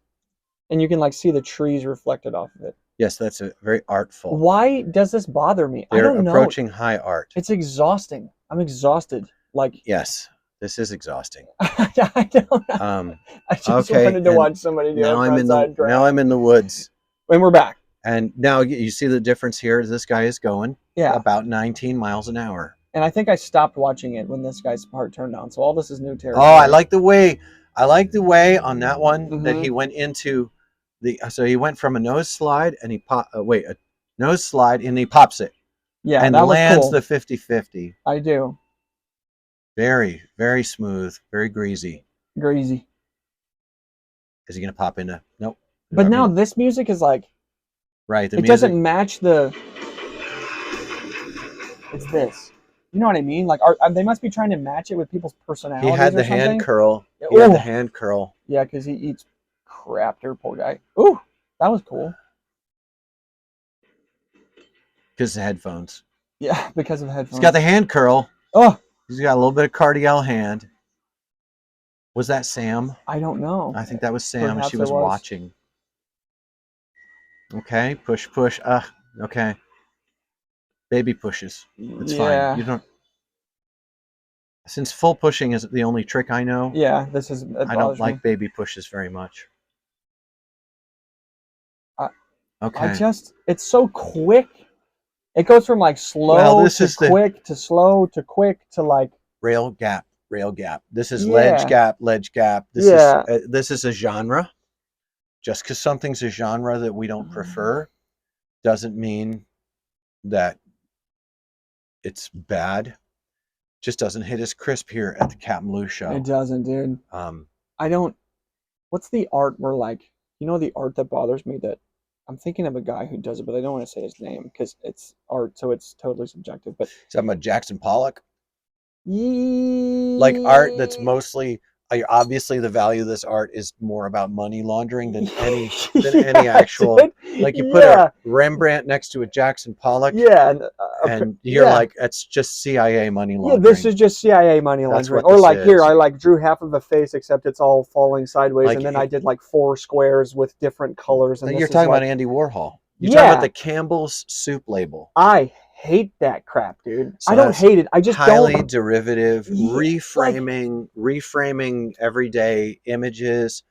And you can like see the trees reflected off of it. Yes, that's a very artful. Why does this bother me? They're I don't know. approaching high art. It's exhausting. I'm exhausted. Like yes, this is exhausting. I don't know. I just wanted to watch somebody do now it. Now I'm in the woods. And we're back. And now you see the difference here. This guy is going about 19 miles an hour. And I think I stopped watching it when this guy's part turned on. So all this is new Oh, territory. I like the way on that one that he went into so he went from a nose slide and he a nose slide and he pops it. Yeah, and that was lands cool. the 50-50. I do. Very, very smooth, very greasy. Greasy. Is he going to pop into? Nope. But now this music is like, right. The it music doesn't match the. It's this. You know what I mean? Like, they must be trying to match it with people's personalities. He had the or something. hand curl. He Ooh. had the hand curl. Yeah, because he eats crap, there, poor guy. Ooh, that was cool. Because of the headphones. Yeah, because of the headphones. He's got the hand curl. Oh, he's got a little bit of cardial hand. Was that Sam? I don't know. I think that was Sam. Perhaps She was watching. Okay, push. Okay. Baby pushes. It's fine. You don't. Since full pushing is the only trick I know. Yeah, I don't like baby pushes very much. Okay. It's so quick. It goes from like slow to quick to slow to quick to like rail gap. This is ledge gap. This is a genre. Just because something's a genre that we don't prefer doesn't mean that it's bad. Just doesn't hit as crisp here at the CapmLew show. It doesn't, dude. I don't. What's the art where like, the art that bothers me, that I'm thinking of a guy who does it, but I don't want to say his name because it's art, so it's totally subjective. But talking about Jackson Pollock? Yeah. Like art that's mostly, obviously the value of this art is more about money laundering than any actual. Dude. Like you put a Rembrandt next to a Jackson Pollock. Yeah, and you're like, it's just CIA money laundering. Yeah, this is just CIA money laundering. Or like here, I like drew half of a face except it's all falling sideways, like, and then I did like 4 squares with different colors. And you're talking about Andy Warhol. You're talking about the Campbell's soup label. I hate that crap, dude. So I don't hate it. I just highly derivative, reframing everyday images.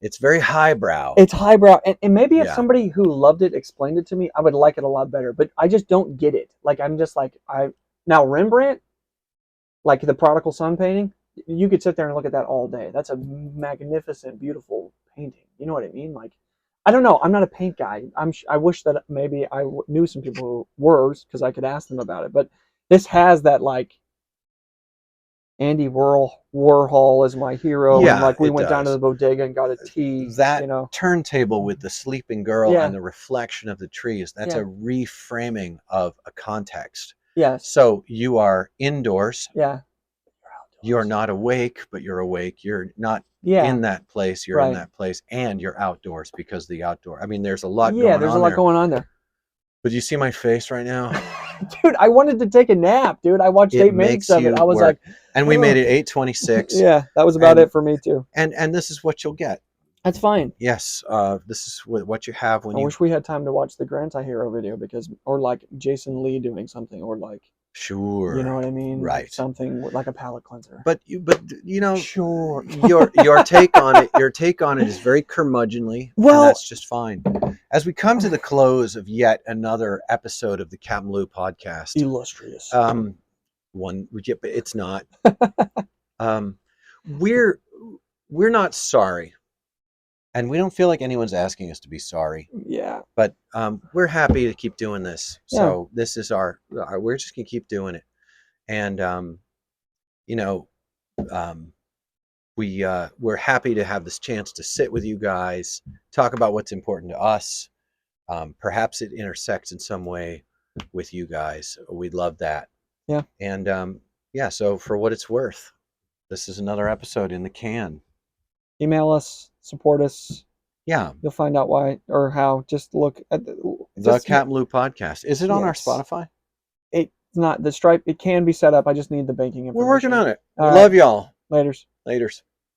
It's very highbrow. It's highbrow, and maybe if somebody who loved it explained it to me, I would like it a lot better. But I just don't get it. Like I'm just like now Rembrandt, like the Prodigal Son painting, you could sit there and look at that all day. That's a magnificent, beautiful painting. You know what I mean? Like, I don't know. I'm not a paint guy. I wish that maybe I knew some people who were, because I could ask them about it. But this has that like Andy Warhol is my hero, and like we went down to the bodega and got a tea. That turntable with the sleeping girl and the reflection of the trees, that's a reframing of a context. Yes. So you are indoors. Yeah. You're not awake, but you're awake. You're not in that place. You're in that place, and you're outdoors because the outdoor. I mean, there's a lot going on. Yeah, there's a lot going on there. But you see my face right now? Dude, I wanted to take a nap, dude. I watched 8 minutes of it. I was like... And we made it 8:26. Yeah, that was about it for me, too. And this is what you'll get. That's fine. Yes, this is what you have when I wish we had time to watch the Grant Hero video, or like Jason Lee doing something, or like... Sure. You know what I mean? Right. Something like a palate cleanser. But Sure. your take on it is very curmudgeonly. Well, and that's just fine. As we come to the close of yet another episode of the CapmLew podcast, illustrious. But it's not. We're not sorry. And we don't feel like anyone's asking us to be sorry. Yeah. But we're happy to keep doing this. So this is we're just going to keep doing it. And, we're happy to have this chance to sit with you guys, talk about what's important to us. Perhaps it intersects in some way with you guys. We'd love that. Yeah. And, so for what it's worth, this is another episode in the can. Email us, support us. Yeah. You'll find out why or how. Just look at the CapmLew podcast. Is it on our Spotify? It's not. The Stripe, it can be set up. I just need the banking information. We're working on it. We love y'all. Laters.